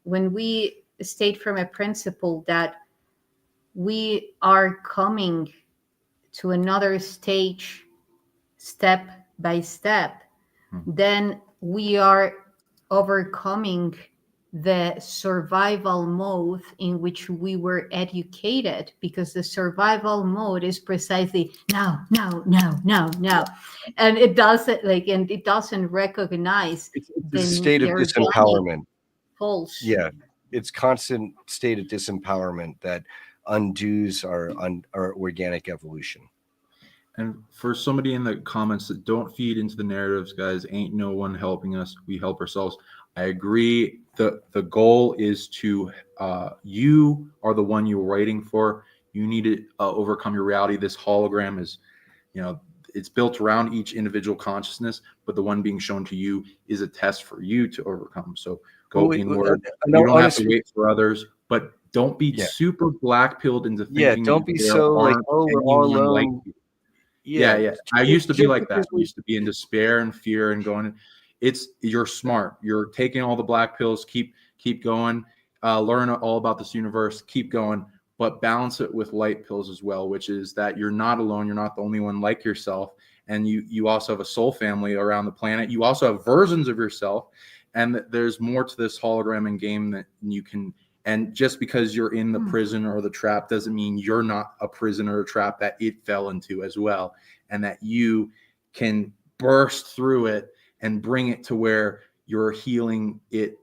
When we state from a principle that we are coming to another stage, step by step, then we are overcoming the survival mode in which we were educated, because the survival mode is precisely now, now, now, now, now, and it doesn't recognize it's a state of organic disempowerment. pulse. Yeah, it's constant state of disempowerment that undoes our organic evolution. And for somebody in the comments that don't feed into the narratives, guys, ain't no one helping us. We help ourselves. I agree. The goal is to, you are the one you're waiting for. You need to overcome your reality. This hologram is, it's built around each individual consciousness, but the one being shown to you is a test for you to overcome. So go inward. You don't have to wait for others, but don't be super black-pilled into thinking. Yeah, don't be so like, oh, we're all alone. Like you. Yeah. I used to be like that. I used to be in despair and fear and going. You're smart. You're taking all the black pills. Keep going. Learn all about this universe. Keep going, but balance it with light pills as well, which is that you're not alone. You're not the only one like yourself, and you also have a soul family around the planet. You also have versions of yourself, and there's more to this hologram and game that you can. And just because you're in the prison or the trap doesn't mean you're not a prison or a trap that it fell into as well. And that you can burst through it and bring it to where you're healing it,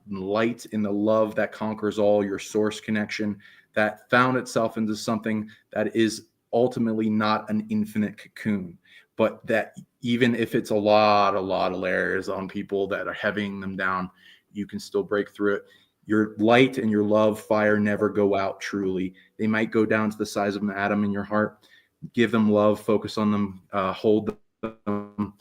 light in the love that conquers all, your source connection that found itself into something that is ultimately not an infinite cocoon, but that even if it's a lot of layers on people that are heavying them down, you can still break through it. Your light and your love fire never go out truly. They might go down to the size of an atom in your heart. Give them love, focus on them, hold them,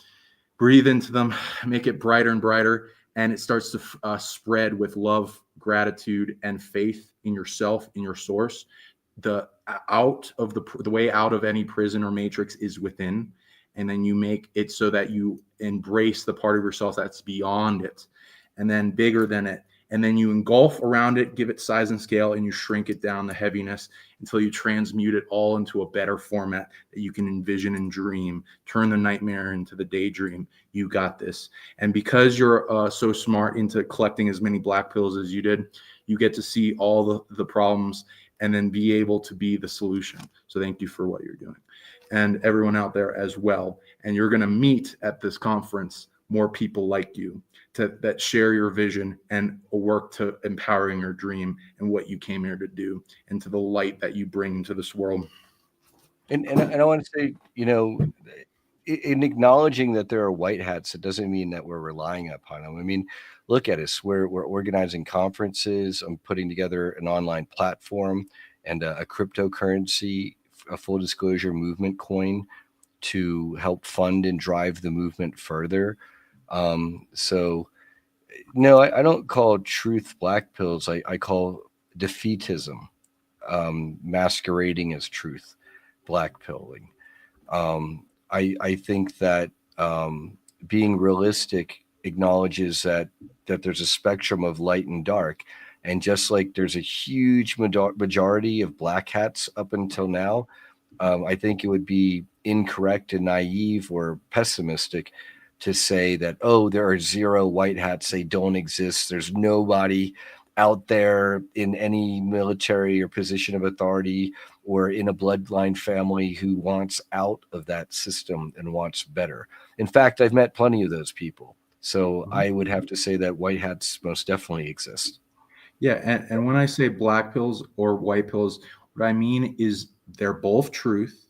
breathe into them, make it brighter and brighter. And it starts to spread with love, gratitude, and faith in yourself, in your source. The way out of any prison or matrix is within. And then you make it so that you embrace the part of yourself that's beyond it and then bigger than it. And then you engulf around it, give it size and scale, and you shrink it down, the heaviness, until you transmute it all into a better format that you can envision and dream. Turn the nightmare into the daydream. You got this. And because you're so smart into collecting as many black pills as you did, you get to see all the problems and then be able to be the solution. So thank you for what you're doing. And everyone out there as well. And you're going to meet at this conference more people like you that share your vision and work to empowering your dream and what you came here to do and to the light that you bring into this world. And I want to say, in acknowledging that there are white hats, it doesn't mean that we're relying upon them. I mean, look at us. We're organizing conferences. I'm putting together an online platform and a cryptocurrency, a full disclosure movement coin to help fund and drive the movement further. So no, I don't call truth black pills. I call defeatism, masquerading as truth, black pilling. I think that being realistic acknowledges that there's a spectrum of light and dark. And just like there's a huge majority of black hats up until now, I think it would be incorrect and naive or pessimistic to say that, oh, there are zero white hats. They don't exist. There's nobody out there in any military or position of authority or in a bloodline family who wants out of that system and wants better. In fact, I've met plenty of those people. So I would have to say that white hats most definitely exist. Yeah. And when I say black pills or white pills, what I mean is they're both truth.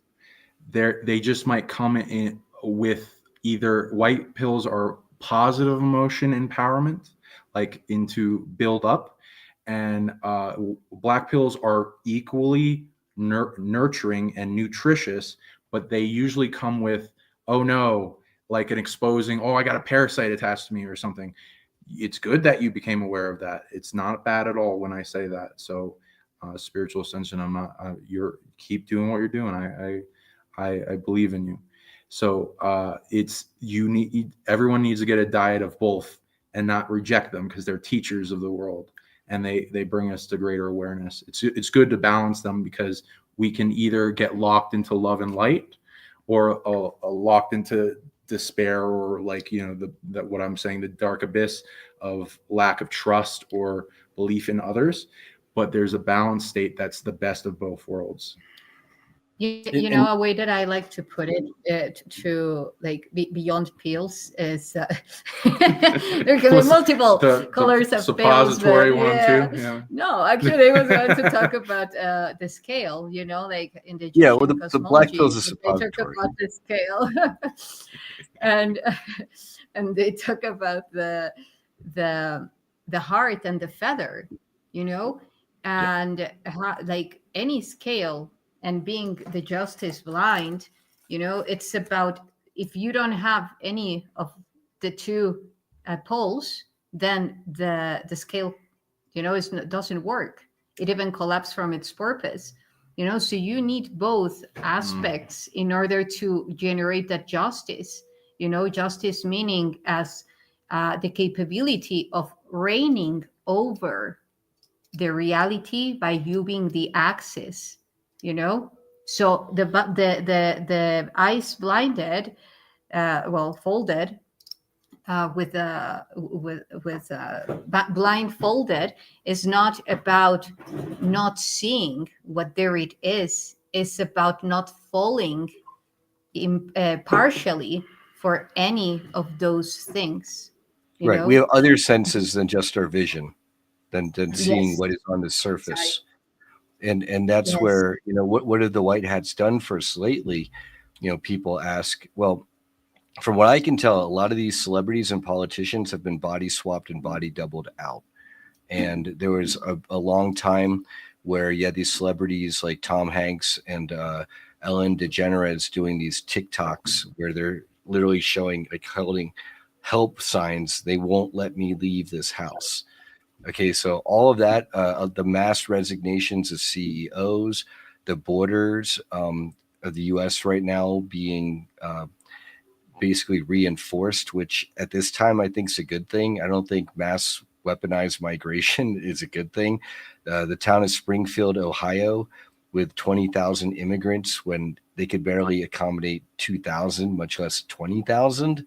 They just might come in with either white pills are positive emotion empowerment, like into build up. And black pills are equally nurturing and nutritious, but they usually come with, oh no, like an exposing, oh, I got a parasite attached to me or something. It's good that you became aware of that. It's not bad at all when I say that. So spiritual ascension, I'm not, you're keep doing what you're doing. I believe in you. So it's, you need, everyone needs to get a diet of both and not reject them, because they're teachers of the world and they bring us to greater awareness. It's good to balance them, because we can either get locked into love and light, or locked into despair, or like, you know, that what I'm saying, the dark abyss of lack of trust or belief in others. But there's a balanced state that's the best of both worlds. You know, a way that I like to put it, to like beyond pills is there can be multiple colors of suppository pills. One too. Yeah. No, actually, I was going to talk about the scale. You know, like in the Yeah, well, Egyptian the black cosmology, pill's a they suppository. talk about the scale, and they talk about the heart and the feather. You know, and like any scale. And being the justice blind, you know, it's about, if you don't have any of the two poles, then the scale, you know, doesn't work. It even collapses from its purpose. You know, so you need both aspects in order to generate that justice. You know, justice meaning as the capability of reigning over the reality by you being the axis, you know. So the eyes blinded, folded, blindfolded, is not about not seeing what there it is. It's about not falling partially for any of those things. Right. Know? We have other senses than just our vision, than seeing Yes. what is on the surface. Sorry. And that's Yes. where, you know, what have the white hats done for us lately? You know, people ask, well, from what I can tell, a lot of these celebrities and politicians have been body swapped and body doubled out. And there was a long time where you had these celebrities like Tom Hanks and Ellen DeGeneres doing these TikToks where they're literally showing, like, holding help signs. They won't let me leave this house. Okay, so all of that, the mass resignations of CEOs, the borders of the U.S. right now being basically reinforced, which at this time I think is a good thing. I don't think mass weaponized migration is a good thing. The town of Springfield, Ohio, with 20,000 immigrants, when they could barely accommodate 2,000, much less 20,000,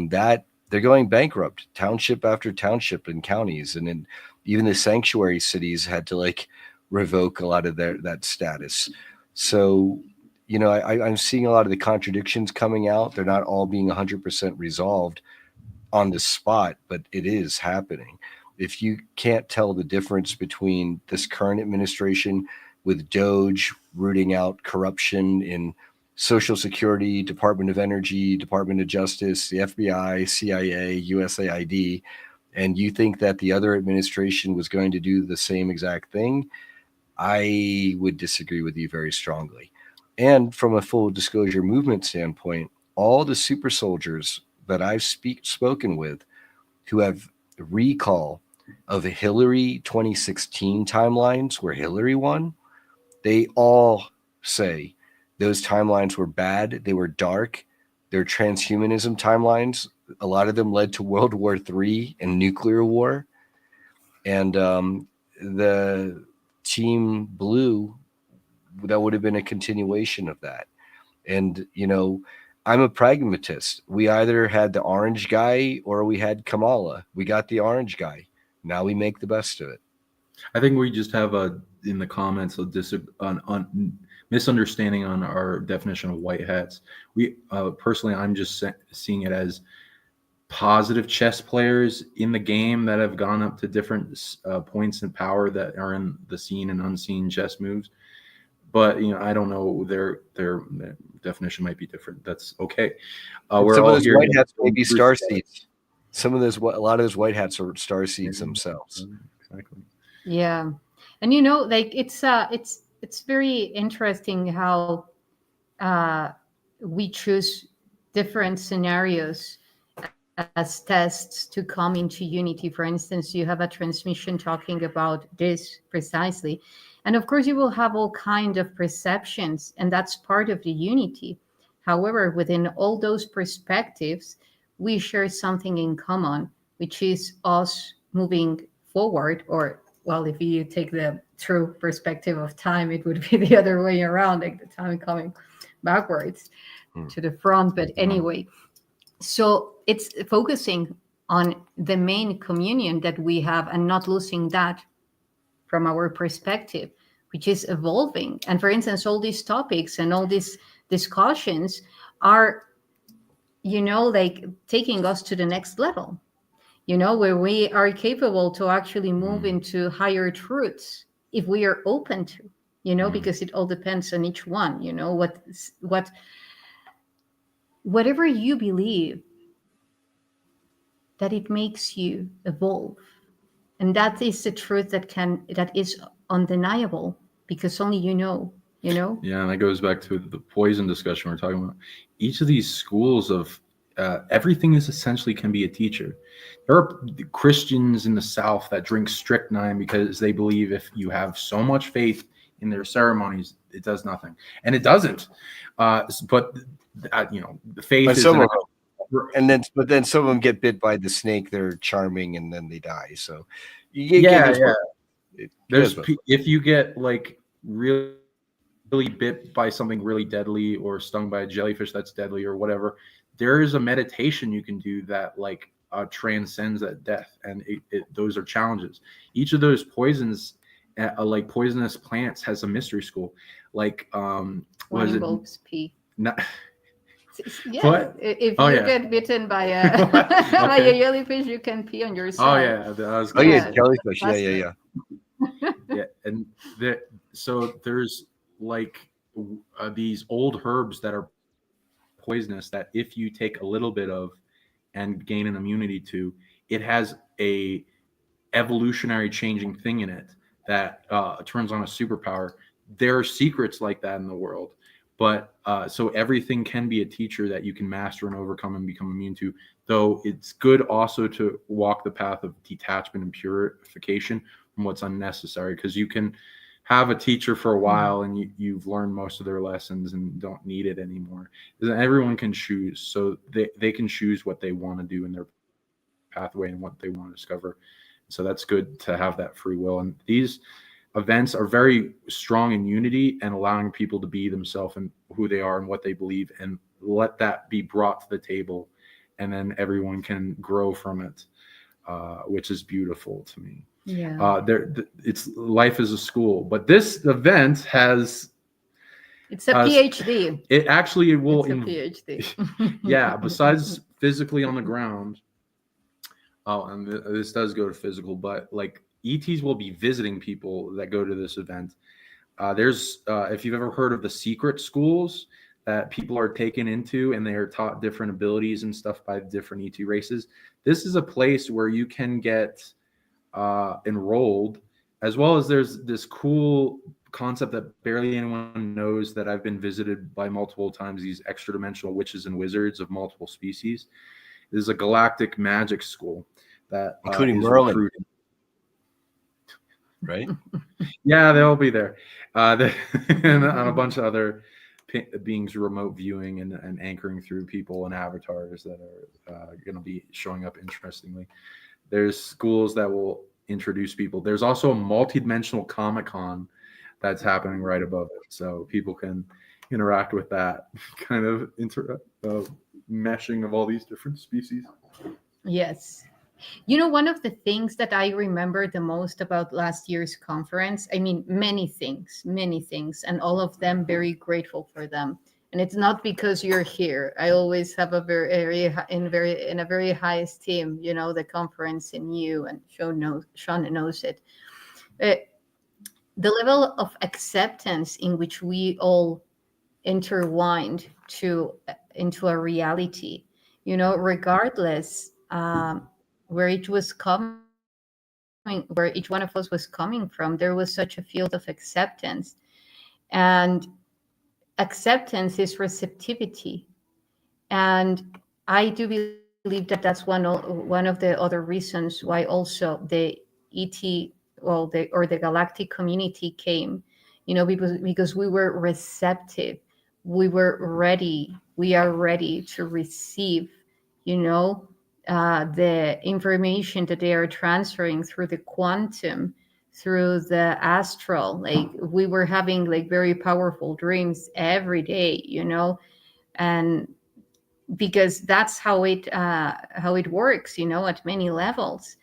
that they're going bankrupt, township after township in counties. And then even the sanctuary cities had to like revoke a lot of that status. So, you know, I'm seeing a lot of the contradictions coming out. They're not all being 100% resolved on the spot, but it is happening. If you can't tell the difference between this current administration with Doge rooting out corruption in Social Security, Department of Energy, Department of Justice, the FBI, CIA, USAID, and you think that the other administration was going to do the same exact thing, I would disagree with you very strongly. And from a full disclosure movement standpoint, all the super soldiers that I've spoken with who have recall of the Hillary 2016 timelines where Hillary won, they all say those timelines were bad. They were dark. Their transhumanism timelines, a lot of them led to World War III and nuclear war. And the Team Blue, that would have been a continuation of that. And, you know, I'm a pragmatist. We either had the orange guy or we had Kamala. We got the orange guy. Now we make the best of it. I think we just have in the comments misunderstanding on our definition of white hats. We personally, I'm just seeing it as positive chess players in the game that have gone up to different points in power that are in the seen and unseen chess moves. But, you know, I don't know, their definition might be different. That's okay. We're some all of those here white hats may be star seeds. Some of those, a lot of those white hats are star seeds themselves. Exactly. Yeah, and like it's very interesting how we choose different scenarios as tests to come into unity. For instance, you have a transmission talking about this precisely, and of course you will have all kind of perceptions, and that's part of the unity. However, within all those perspectives, we share something in common, which is us moving forward, or well, if you take the true perspective of time, it would be the other way around, like the time coming backwards to the front. But anyway, so it's focusing on the main communion that we have and not losing that from our perspective, which is evolving. And for instance, all these topics and all these discussions are, like taking us to the next level, where we are capable to actually move into higher truths if we are open to, because it all depends on each one, whatever you believe, that it makes you evolve. And that is the truth that is undeniable, because only you know. Yeah, and that goes back to the poison discussion we're talking about. Each of these schools of everything is essentially can be a teacher. There are Christians in the South that drink strychnine because they believe if you have so much faith in their ceremonies, it does nothing, and it doesn't. But the faith But is some of them, but then some of them get bit by the snake. They're charming, and then they die. So you yeah. There's if you get like really bit by something really deadly or stung by a jellyfish that's deadly or whatever, there is a meditation you can do that like transcends that death, and those are challenges. Each of those poisons, like poisonous plants, has a mystery school. Like was it bulbs pee. Not, yeah, what? If you get bitten by a by a jellyfish, you can pee on yourself. Oh yeah, that was good. Yeah, jellyfish. Yeah. Yeah, and so there's like these old herbs that are poisonous that if you take a little bit of and gain an immunity to, it has a evolutionary changing thing in it that turns on a superpower. There are secrets like that in the world, but so everything can be a teacher that you can master and overcome and become immune to. Though it's good also to walk the path of detachment and purification from what's unnecessary, because you can have a teacher for a while and you've learned most of their lessons and don't need it anymore. Everyone can choose, so they can choose what they want to do in their pathway and what they want to discover. So that's good to have that free will. And these events are very strong in unity and allowing people to be themselves and who they are and what they believe, and let that be brought to the table, and then everyone can grow from it, which is beautiful to me. Yeah. It's life is a school, but this event has. It's a PhD. It actually will. It's a PhD. Yeah. Besides physically on the ground. Oh, and this does go to physical, but like ETs will be visiting people that go to this event. There's, if you've ever heard of the secret schools that people are taken into and they are taught different abilities and stuff by different ET races, this is a place where you can get enrolled, as well as there's this cool concept that barely anyone knows that I've been visited by multiple times, these extra dimensional witches and wizards of multiple species. This is a galactic magic school that including is Merlin, recruiting. Right? Yeah, they'll be there. And a bunch of other beings remote viewing and anchoring through people and avatars that are going to be showing up interestingly. There's schools that will introduce people. There's also a multidimensional Comic-Con that's happening right above it, so people can interact with that kind of meshing of all these different species. Yes. One of the things that I remember the most about last year's conference, I mean, many things, and all of them very grateful for them. And it's not because you're here. I always have a very in a very high esteem, the conference in you, and Sean knows it. The level of acceptance in which we all intertwined into a reality, regardless where it was coming, where each one of us was coming from, there was such a field of acceptance. And acceptance is receptivity. And I do believe that that's one of the other reasons why also the ET, or the galactic community came, because we were receptive, we were ready, we are ready to receive, you know, the information that they are transferring through the quantum, through the astral. Like, we were having like very powerful dreams every day, and because that's how it works, at many levels.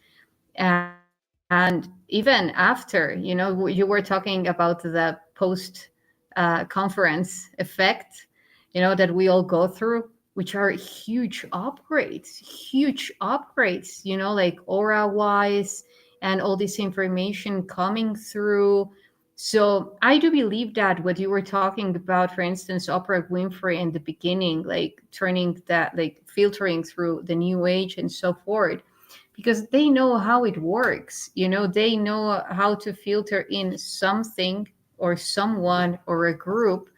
And even after, you were talking about the post conference effect, that we all go through, which are huge upgrades, like aura wise, and all this information coming through. So I do believe that what you were talking about, for instance, Oprah Winfrey in the beginning, like turning that, like filtering through the new age and so forth, because they know how it works. They know how to filter in something or someone or a group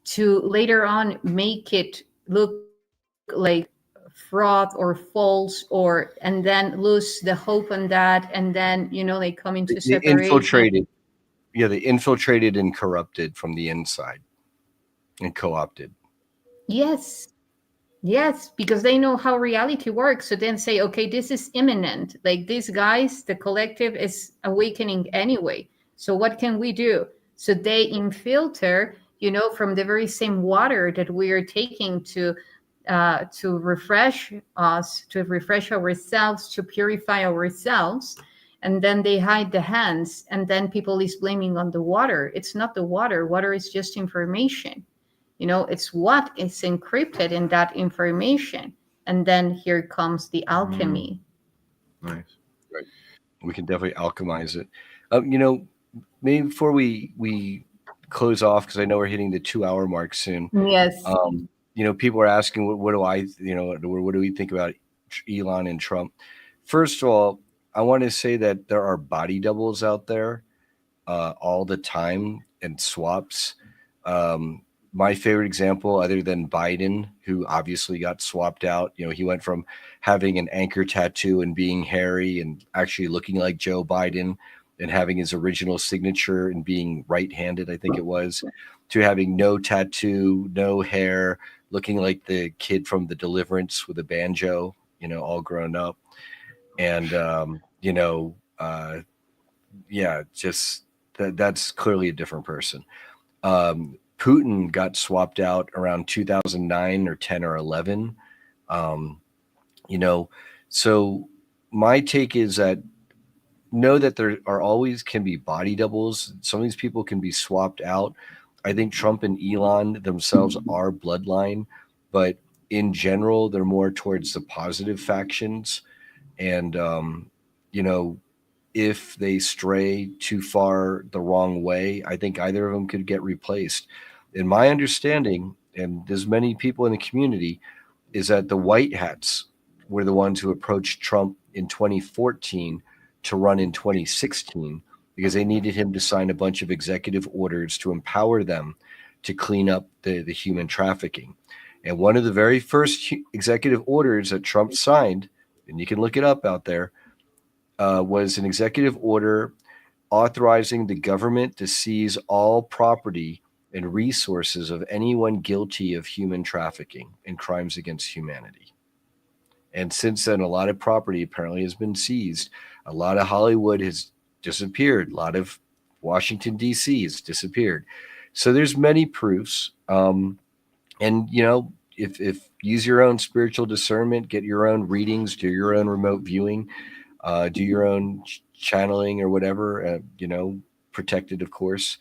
to later on make it look like fraud or false, and then lose the hope on that, and then they come into They separation. infiltrated. Yeah, they infiltrated and corrupted from the inside and co-opted. Yes. Yes, because they know how reality works. So then say, okay, this is imminent. Like, these guys, the collective is awakening anyway. So what can we do? So they infiltrate, from the very same water that we are taking to refresh us, to refresh ourselves, to purify ourselves. And then they hide the hands, and then people is blaming on the water. It's not the water. Water is just information. It's what is encrypted in that information. And then here comes the alchemy. Nice. Right. We can definitely alchemize it. Maybe before we close off, because I know we're hitting the 2 hour mark soon. Yes. People are asking, what do I, what do we think about Elon and Trump? First of all, I want to say that there are body doubles out there all the time, and swaps. My favorite example, other than Biden, who obviously got swapped out, he went from having an anchor tattoo and being hairy and actually looking like Joe Biden, and having his original signature and being right-handed, I think it was, to having no tattoo, no hair, looking like the kid from The Deliverance with a banjo, all grown up. And, just that's clearly a different person. Putin got swapped out around 2009 or 10 or 11. So my take is that know that there are always can be body doubles. Some of these people can be swapped out. I think Trump and Elon themselves are bloodline, but in general, they're more towards the positive factions. And, if they stray too far the wrong way, I think either of them could get replaced. In my understanding, and there's many people in the community, is that the white hats were the ones who approached Trump in 2014 to run in 2016 because they needed him to sign a bunch of executive orders to empower them to clean up the human trafficking. And one of the very first executive orders that Trump signed, and you can look it up out there, was an executive order authorizing the government to seize all property and resources of anyone guilty of human trafficking and crimes against humanity. And since then, a lot of property apparently has been seized. A lot of Hollywood has disappeared. A lot of Washington, D.C. has disappeared. So there's many proofs. If use your own spiritual discernment, get your own readings, do your own remote viewing, do your own channeling or whatever, protected, of course,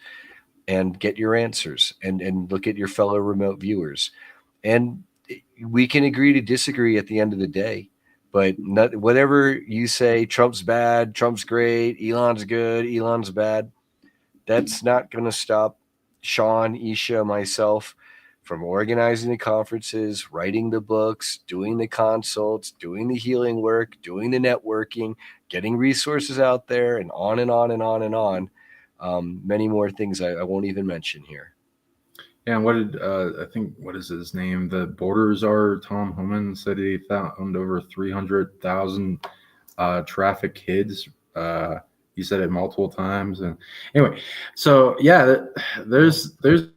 and get your answers and look at your fellow remote viewers. And we can agree to disagree at the end of the day, but whatever you say, Trump's bad, Trump's great, Elon's good, Elon's bad, that's not going to stop Sean, Isha, myself from organizing the conferences, writing the books, doing the consults, doing the healing work, doing the networking, getting resources out there, and on and on and on and on. Many more things I won't even mention here. Yeah, and what did I think? What is his name? The border czar Tom Homan said he found over 300,000 trafficked kids. He said it multiple times, and anyway, so yeah, there's there's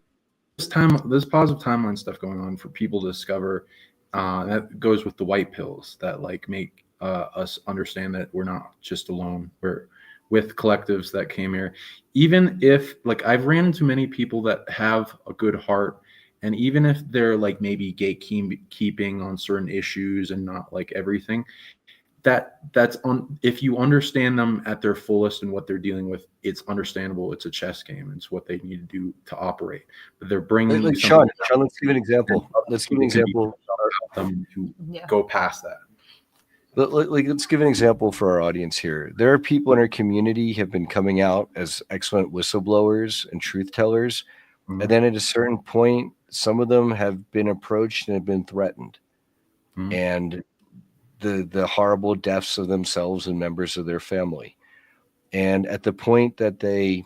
positive timeline stuff going on for people to discover. That goes with the white pills that like make us understand that we're not just alone. We're with collectives that came here. Even if like I've ran into many people that have a good heart, and even if they're like maybe gatekeeping on certain issues and not like everything, that's on if you understand them at their fullest and what they're dealing with, it's understandable. It's a chess game. It's what they need to do to operate. But they're bringing Like Sean, let's give an example. Let's give an example. Them to go past that. Let's give an example for our audience here. There are people in our community have been coming out as excellent whistleblowers and truth tellers, and then at a certain point, some of them have been approached and have been threatened, and the horrible deaths of themselves and members of their family. And at the point that they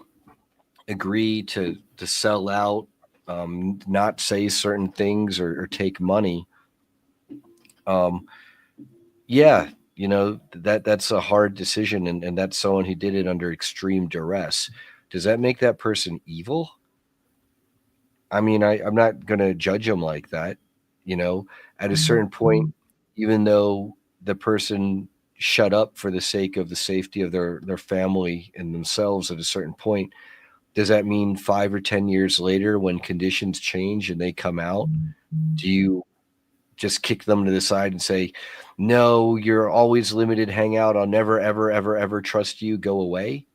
agree to sell out, not say certain things or take money, yeah, you know, that's a hard decision, and that's someone who did it under extreme duress. Does that make that person evil? I mean, I'm not going to judge them like that. You know, at a certain point, even though the person shut up for the sake of the safety of their family and themselves at a certain point, does that mean 5 or 10 years later when conditions change and they come out, do you just kick them to the side and say, no, you're always limited, hang out, I'll never, ever, ever, ever trust you, go away?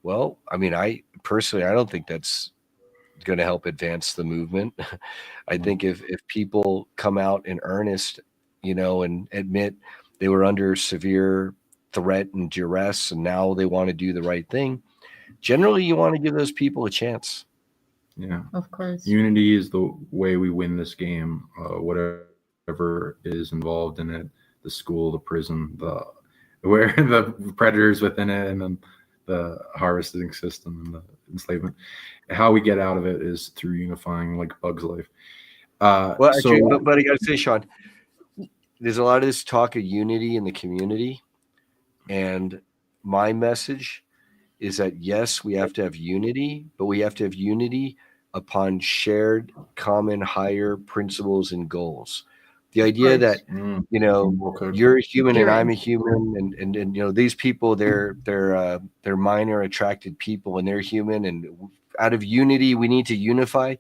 Well, I mean, I personally don't think that's going to help advance the movement. I think if people come out in earnest, you know, and admit they were under severe threat and duress, and now they want to do the right thing, generally you want to give those people a chance. Yeah, of course. Unity is the way we win this game. Whatever is involved in it, the school, the prison, where the predators within it, and then the harvesting system and the enslavement. How we get out of it is through unifying, like Bug's life. Well, actually, but I got to say, Sean, there's a lot of this talk of unity in the community, and my message is that yes, we have to have unity, but we have to have unity upon shared, common, higher principles and goals. The idea that you know you're a human and I'm a human, and you know these people they're minor attracted people and they're human, and out of unity we need to unify.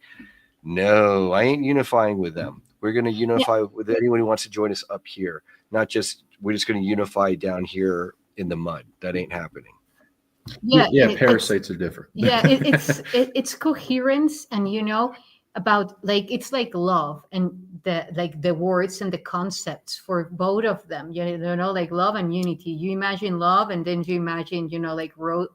No, I ain't unifying with them. We're going to unify with anyone who wants to join us up here, not just we're just going to unify down here in the mud. That ain't happening. Yeah, parasites are different. Yeah, it's coherence, and you know about like it's like love and the words and the concepts for both of them. You know, like love and unity. You imagine love, and then you imagine like rose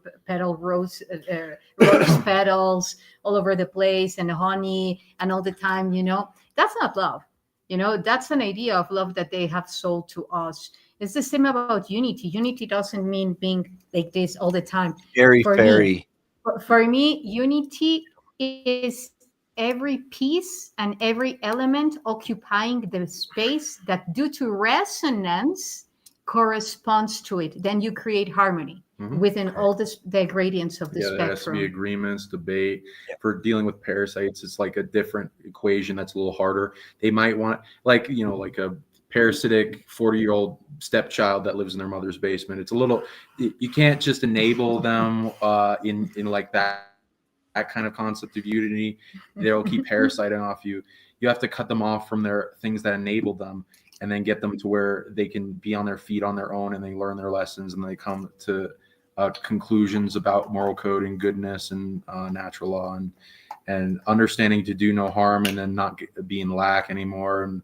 petals all over the place and honey and all the time. You know, that's not love. You know, that's an idea of love that they have sold to us. It's the same about unity. Unity doesn't mean being like this all the time. For me, unity is every piece and every element occupying the space that, due to resonance, corresponds to it. Then you create harmony within all the gradients of the spectrum. There has to be agreements, debate. For dealing with parasites, it's like a different equation that's a little harder. They might want, like, you know, like a parasitic 40-year-old stepchild that lives in their mother's basement. It's a little, you can't just enable them in like that kind of concept of unity. They'll keep parasiting off you. You have to cut them off from their things that enable them, and then get them to where they can be on their feet on their own, and they learn their lessons, and they come to conclusions about moral code and goodness and natural law and understanding to do no harm, and then not be in lack anymore, and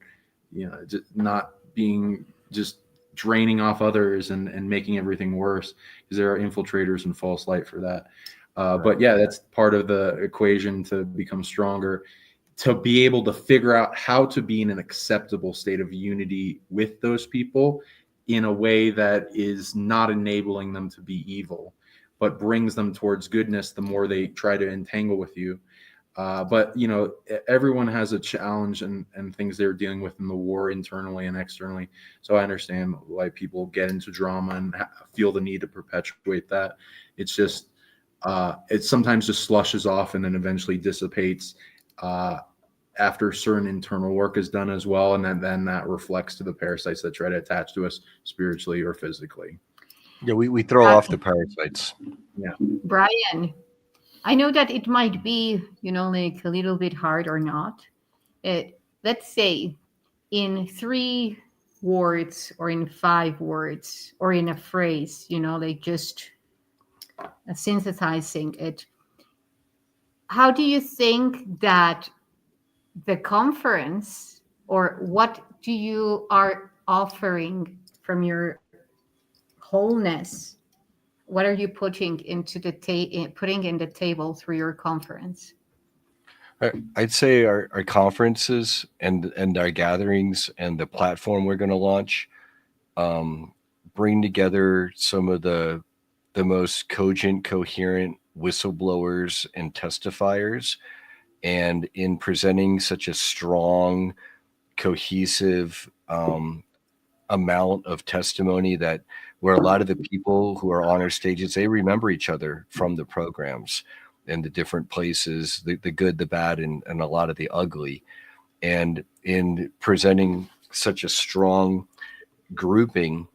you know, just not being just draining off others and making everything worse, because there are infiltrators and false light for that. But yeah, that's part of the equation to become stronger, to be able to figure out how to be in an acceptable state of unity with those people in a way that is not enabling them to be evil, but brings them towards goodness the more they try to entangle with you. But everyone has a challenge and things they're dealing with in the war internally and externally. So I understand why people get into drama and feel the need to perpetuate that. It's just it sometimes just slushes off and then eventually dissipates after certain internal work is done as well, and then that reflects to the parasites that try to attach to us spiritually or physically. Yeah, we throw off the parasites. Yeah, Brian, I know that it might be, like a little bit hard or not. Let's say in 3 words or in 5 words or in a phrase, like just synthesizing it. How do you think that the conference, or what do you are offering from your wholeness? What are you putting into putting in the table through your conference? I'd say our conferences and our gatherings and the platform we're going to launch bring together some of the most cogent, coherent whistleblowers and testifiers. And in presenting such a strong, cohesive amount of testimony, that where a lot of the people who are on our stages, they remember each other from the programs and the different places, the good, the bad, and a lot of the ugly. And in presenting such a strong grouping,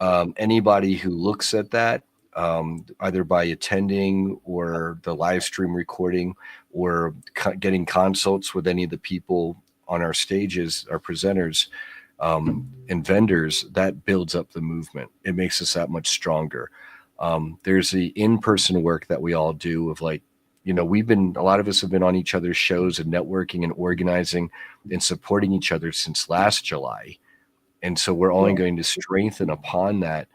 anybody who looks at that, either by attending or the live stream recording or getting consults with any of the people on our stages, our presenters, and vendors, that builds up the movement. It makes us that much stronger. There's the in-person work that we all do of a lot of us have been on each other's shows and networking and organizing and supporting each other since last July. And so we're only going to strengthen upon that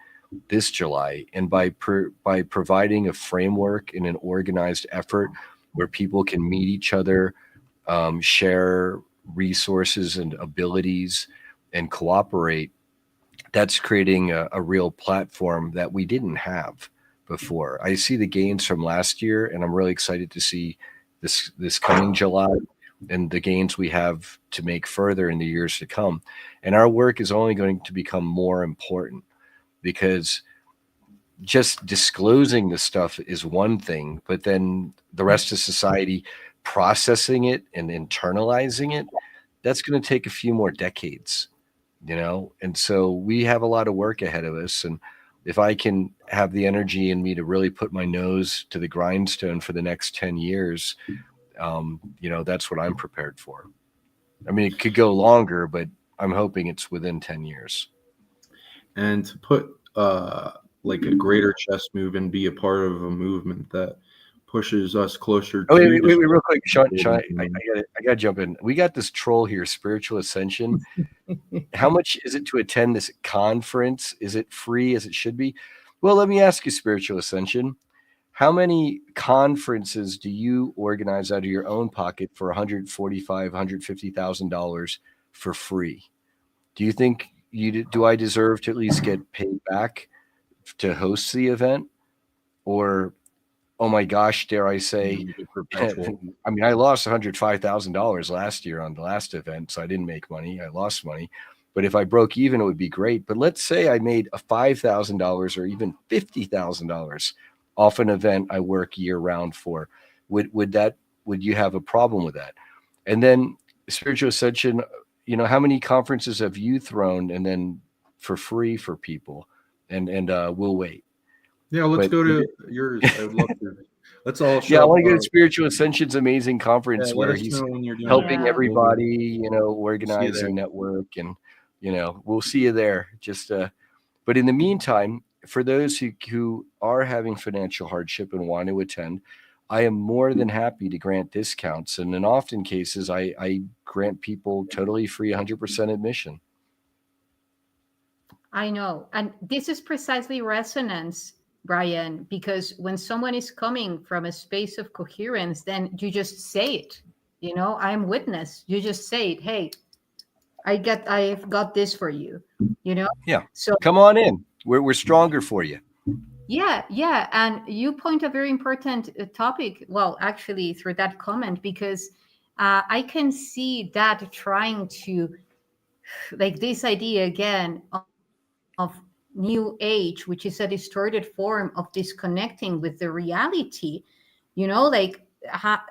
this July. And by providing a framework and an organized effort where people can meet each other, share resources and abilities, and cooperate, that's creating a real platform that we didn't have before. I see the gains from last year, and I'm really excited to see this coming July and the gains we have to make further in the years to come. And our work is only going to become more important, because just disclosing the stuff is one thing, but then the rest of society processing it and internalizing it, that's going to take a few more decades, And so we have a lot of work ahead of us. And if I can have the energy in me to really put my nose to the grindstone for the next 10 years, that's what I'm prepared for. I mean, it could go longer, but I'm hoping it's within 10 years. And to put like a greater chess move and be a part of a movement that pushes us closer to. Wait, real quick, Sean, I gotta jump in. We got this troll here, Spiritual Ascension. How much is it to attend this conference? Is it free as it should be? Well, let me ask you, Spiritual Ascension. How many conferences do you organize out of your own pocket for $145,000, $150,000 for free? Do you think do I deserve to at least get paid back to host the event? Or, oh my gosh, dare I say, I mean, I lost $105,000 last year on the last event, so I didn't make money. I lost money. But if I broke even, it would be great. But let's say I made $5,000 or even $50,000 off an event I work year round for. Would you have a problem with that? And then Spiritual Ascension, how many conferences have you thrown and then for free for people? And we'll wait. Yeah, let's go to yours. I would love to. Let's all show I want to go to Spiritual Ascension's amazing conference where he's helping everybody, organize their network, and we'll see you there. Just but in the meantime, for those who are having financial hardship and want to attend, I am more than happy to grant discounts, and in often cases, I grant people totally free 100% admission. I know. And this is precisely resonance, Brian, because when someone is coming from a space of coherence, then you just say it. You know, I'm witness. You just say it. Hey, I've got this for you. You know. Yeah. So Come on in. We're stronger for you. yeah, and you point a very important topic. Well, actually, through that comment, because I can see that trying to like this idea again of new age, which is a distorted form of disconnecting with the reality. You know, like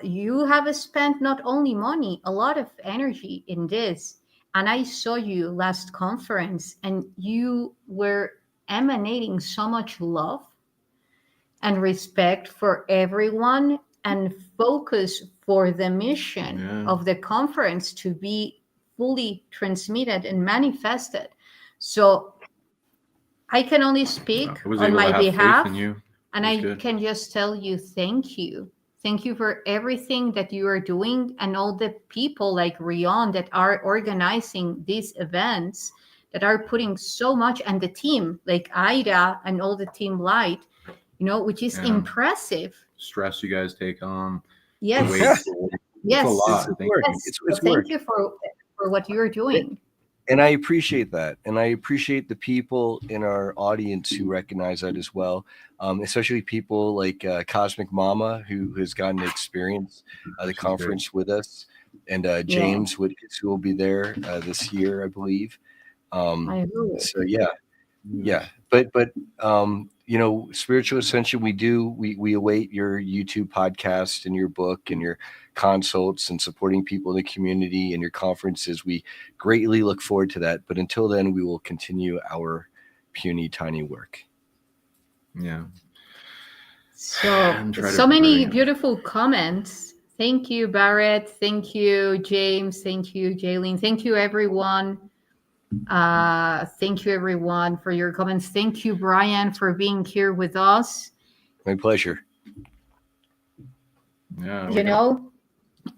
you have spent not only money, a lot of energy in this. And I saw you last conference, and you were emanating so much love and respect for everyone and focus for the mission Yeah. of the conference to be fully transmitted and manifested. So I can only speak I was on able to my have behalf, faith in you. and It was I good. can just tell you thank you. Thank you for everything that you are doing, and all the people like Rion that are organizing these events, that are putting so much, and the team like Ida and all the team Light, you know, which is Yeah. impressive. Stress you guys take on. The Yes. weight. It's Yes. a lot. It's work. Yes. It's So work. thank you for what you're doing. And I appreciate that. And I appreciate the people in our audience who recognize that as well, especially people like Cosmic Mama, who has gotten to experience the She's conference with us, and James who will be there this year, I believe. I hope. So yeah. But you know, Spiritual Ascension, we await your YouTube podcast and your book and your consults and supporting people in the community and your conferences. We greatly look forward to that. But until then, we will continue our puny tiny work. Yeah. So And try to so many bring it. beautiful comments. Thank you, Barrett. Thank you, James. Thank you, Jaylene. Thank you, everyone. Thank you, everyone, for your comments. Thank you, Brian, for being here with us. My pleasure. Yeah. You know,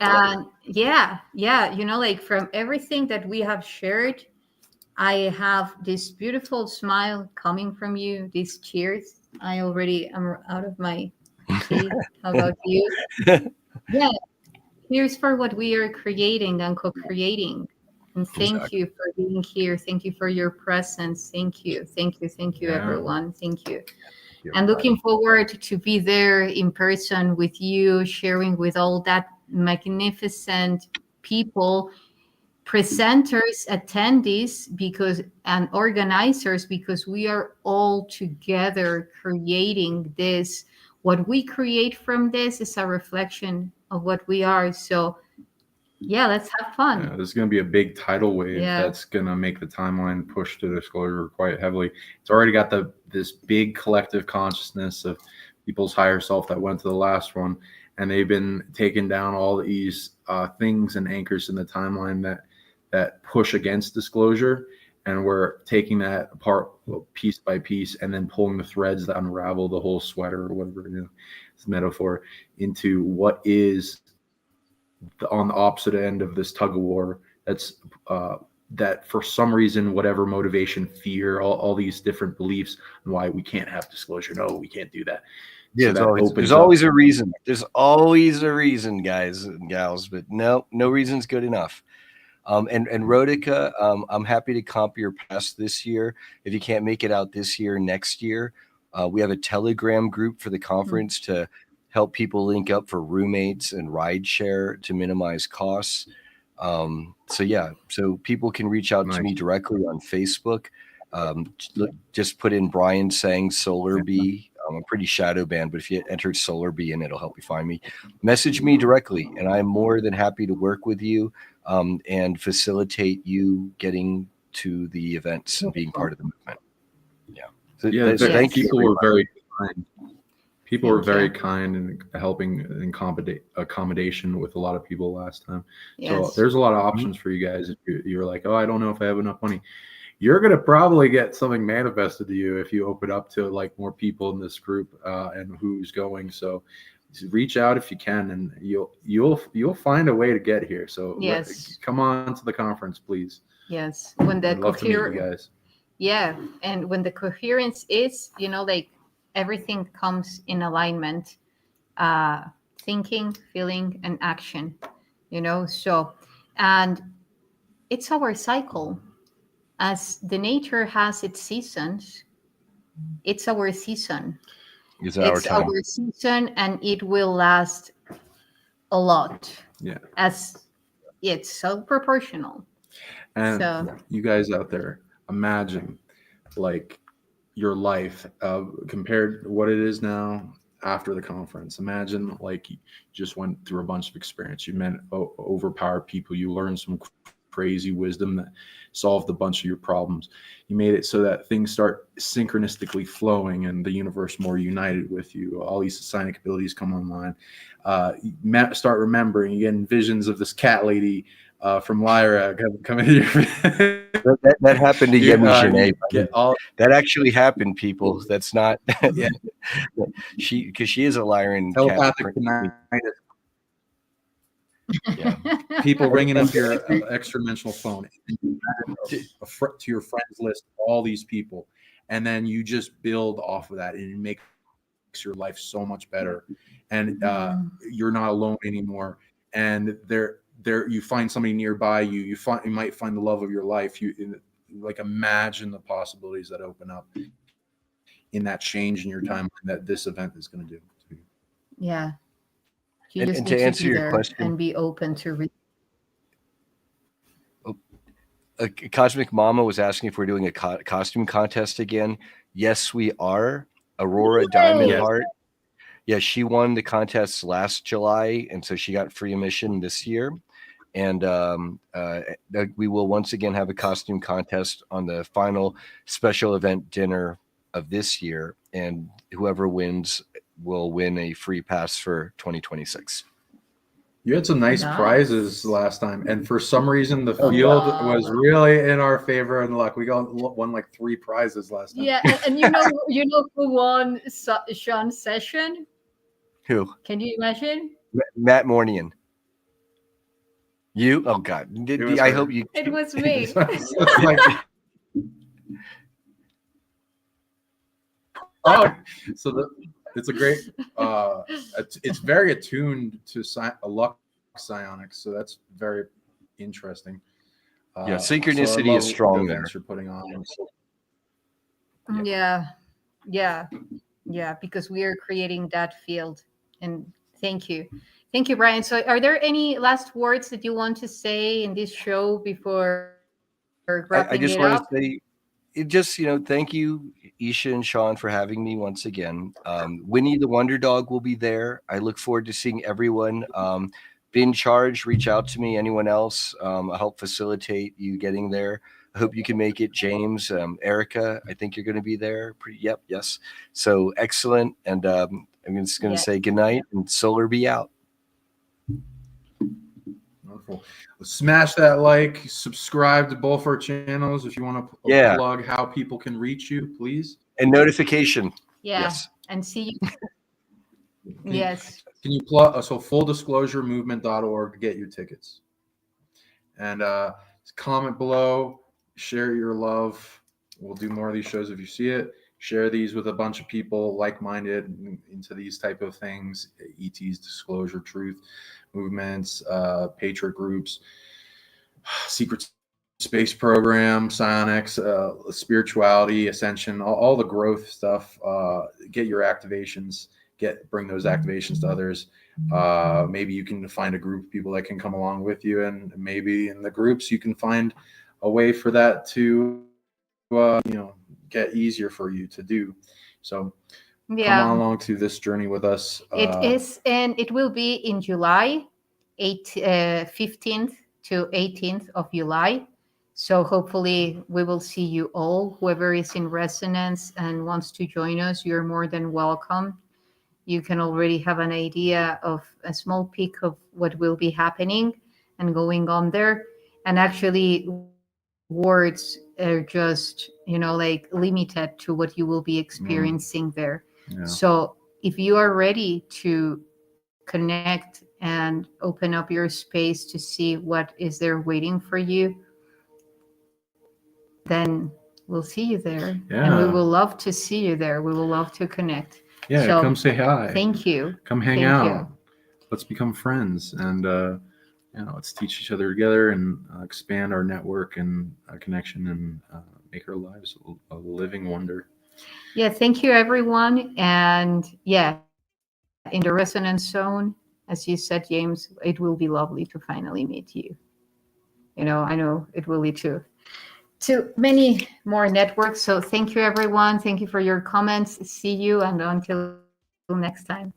and yeah, you know, like from everything that we have shared, I have this beautiful smile coming from you. These cheers. I already am out of my seat. How about you? Yeah. Here's for what we are creating and co-creating. And thank you for being here. Thank you for your presence. Thank you. Thank you. Thank you, Yeah. everyone. Thank you. And looking forward to be there in person with you, sharing with all that magnificent people, presenters, attendees, and organizers, because we are all together creating this. What we create from this is a reflection of what we are. So yeah, let's have fun. Yeah, there's going to be a big tidal wave Yeah. that's going to make the timeline push to disclosure quite heavily. It's already got this big collective consciousness of people's higher self that went to the last one, and they've been taking down all these things and anchors in the timeline that push against disclosure, and we're taking that apart piece by piece and then pulling the threads that unravel the whole sweater or whatever, you know, it's a metaphor, into what is on the opposite end of this tug of war. That's that for some reason, whatever motivation, fear, all these different beliefs and why we can't have disclosure. No, we can't do that. Yeah, So there's always a reason. There's always a reason, guys and gals, but no reason's good enough. And Rodica, I'm happy to comp your pass this year. If you can't make it out this year, next year, we have a Telegram group for the conference to help people link up for roommates and ride share to minimize costs. So people can reach out to me directly on Facebook. Just put in Brian Tseng Solar Bee. I'm pretty shadow banned, but if you enter Solar Bee in, it'll help you find me. Message me directly, and I'm more than happy to work with you and facilitate you getting to the events and being part of the movement. Yeah. So thank you. People were very kind. People were very kind and helping in accommodation with a lot of people last time. So there's a lot of options for you guys. If you're like, oh, I don't know if I have enough money. You're going to probably get something manifested to you if you open up to like more people in this group and who's going. So reach out if you can, and you'll find a way to get here. So come on to the conference, please. Yes. When the I'd love to meet you guys. Yeah. And when the coherence is, you know, like everything comes in alignment, thinking, feeling, and action. So, and it's our cycle. As the nature has its seasons, it's our season. It's our It's time. our season, and it will last a lot. Yeah. As it's so proportional. And So you guys out there, imagine like your life compared to what it is now after the conference. Imagine like you just went through a bunch of experience. You met overpowered people. You learned some crazy wisdom that solved a bunch of your problems. You made it so that things start synchronistically flowing and the universe more united with you. All these psionic abilities come online. Start remembering. You get visions of this cat lady from Lyra coming to your That happened to Yemi Janae. all That actually happened, people. That's not yeah. Because she is a Lyran telepathic cat. Yeah. people ringing up your extra dimensional phone to your friends list, all these people, and then you just build off of that, and it makes your life so much better, and you're not alone anymore. And there you find somebody nearby you. You might find the love of your life. Like imagine the possibilities that open up in that change in your timeline that this event is going to do. yeah, you And just to need answer be your there question- and be open to. Cosmic Mama was asking if we're doing a costume contest again. Yes, we are. Aurora Diamond Yes. Heart. Yeah, she won the contest last July, and so she got free admission this year. And we will once again have a costume contest on the final special event dinner of this year, and whoever wins will win a free pass for 2026. You had some nice Nice. prizes last time, and for some reason the field was really in our favor and luck. We won like 3 prizes last time. Yeah, and you know who won Sean's session? Who? Can you imagine? Matt Mornian. You? Oh God! I hope you. It was me. It's like, so it's a great. It's very attuned to a luck psionics, so that's very interesting. Yeah, so I synchronicity love is strong the there. events you're putting on. Yeah, because we are creating that field. And thank you, Brian. So are there any last words that you want to say in this show before wrapping I just it want up? to say, thank you, Isha and Sean, for having me once again. Winnie the Wonder Dog will be there. I look forward to seeing everyone. Bin Charge, reach out to me. Anyone else? I'll help facilitate you getting there. I hope you can make it. James, Erica, I think you're going to be there. Yep, yes. So excellent. And I'm just going to say goodnight, and Solar be out. Wonderful. Smash that like, subscribe to both our channels if you want to plug how people can reach you, please. And notification. Yeah. Yes. And see you. Yes. Can you plug so fulldisclosuremovement.org to get your tickets? And comment below, share your love. We'll do more of these shows if you see it. Share these with a bunch of people like-minded into these type of things. ET's disclosure, truth movements, patriot groups, secret space program, psionics, spirituality, ascension, all the growth stuff. Get your activations. Bring those activations to others. Maybe you can find a group of people that can come along with you, and maybe in the groups you can find a way for that to get easier for you to do. So come on along to this journey with us. It is, and it will be in July 15th to 18th of July. So hopefully we will see you all. Whoever is in resonance and wants to join us, you're more than welcome. You can already have an idea of a small peek of what will be happening and going on there. And actually, words are just, like limited to what you will be experiencing there. Yeah. So if you are ready to connect and open up your space to see what is there waiting for you, then we'll see you there. Yeah. And we will love to see you there. We will love to connect. Yeah, come say hi. Thank you. Come hang out. Let's become friends. And let's teach each other together and expand our network and connection and make our lives a living wonder. Yeah, thank you, everyone. And yeah, in the resonance zone, as you said, James, it will be lovely to finally meet you. I know it will lead to many more networks. So thank you, everyone. Thank you for your comments. See you, and until next time.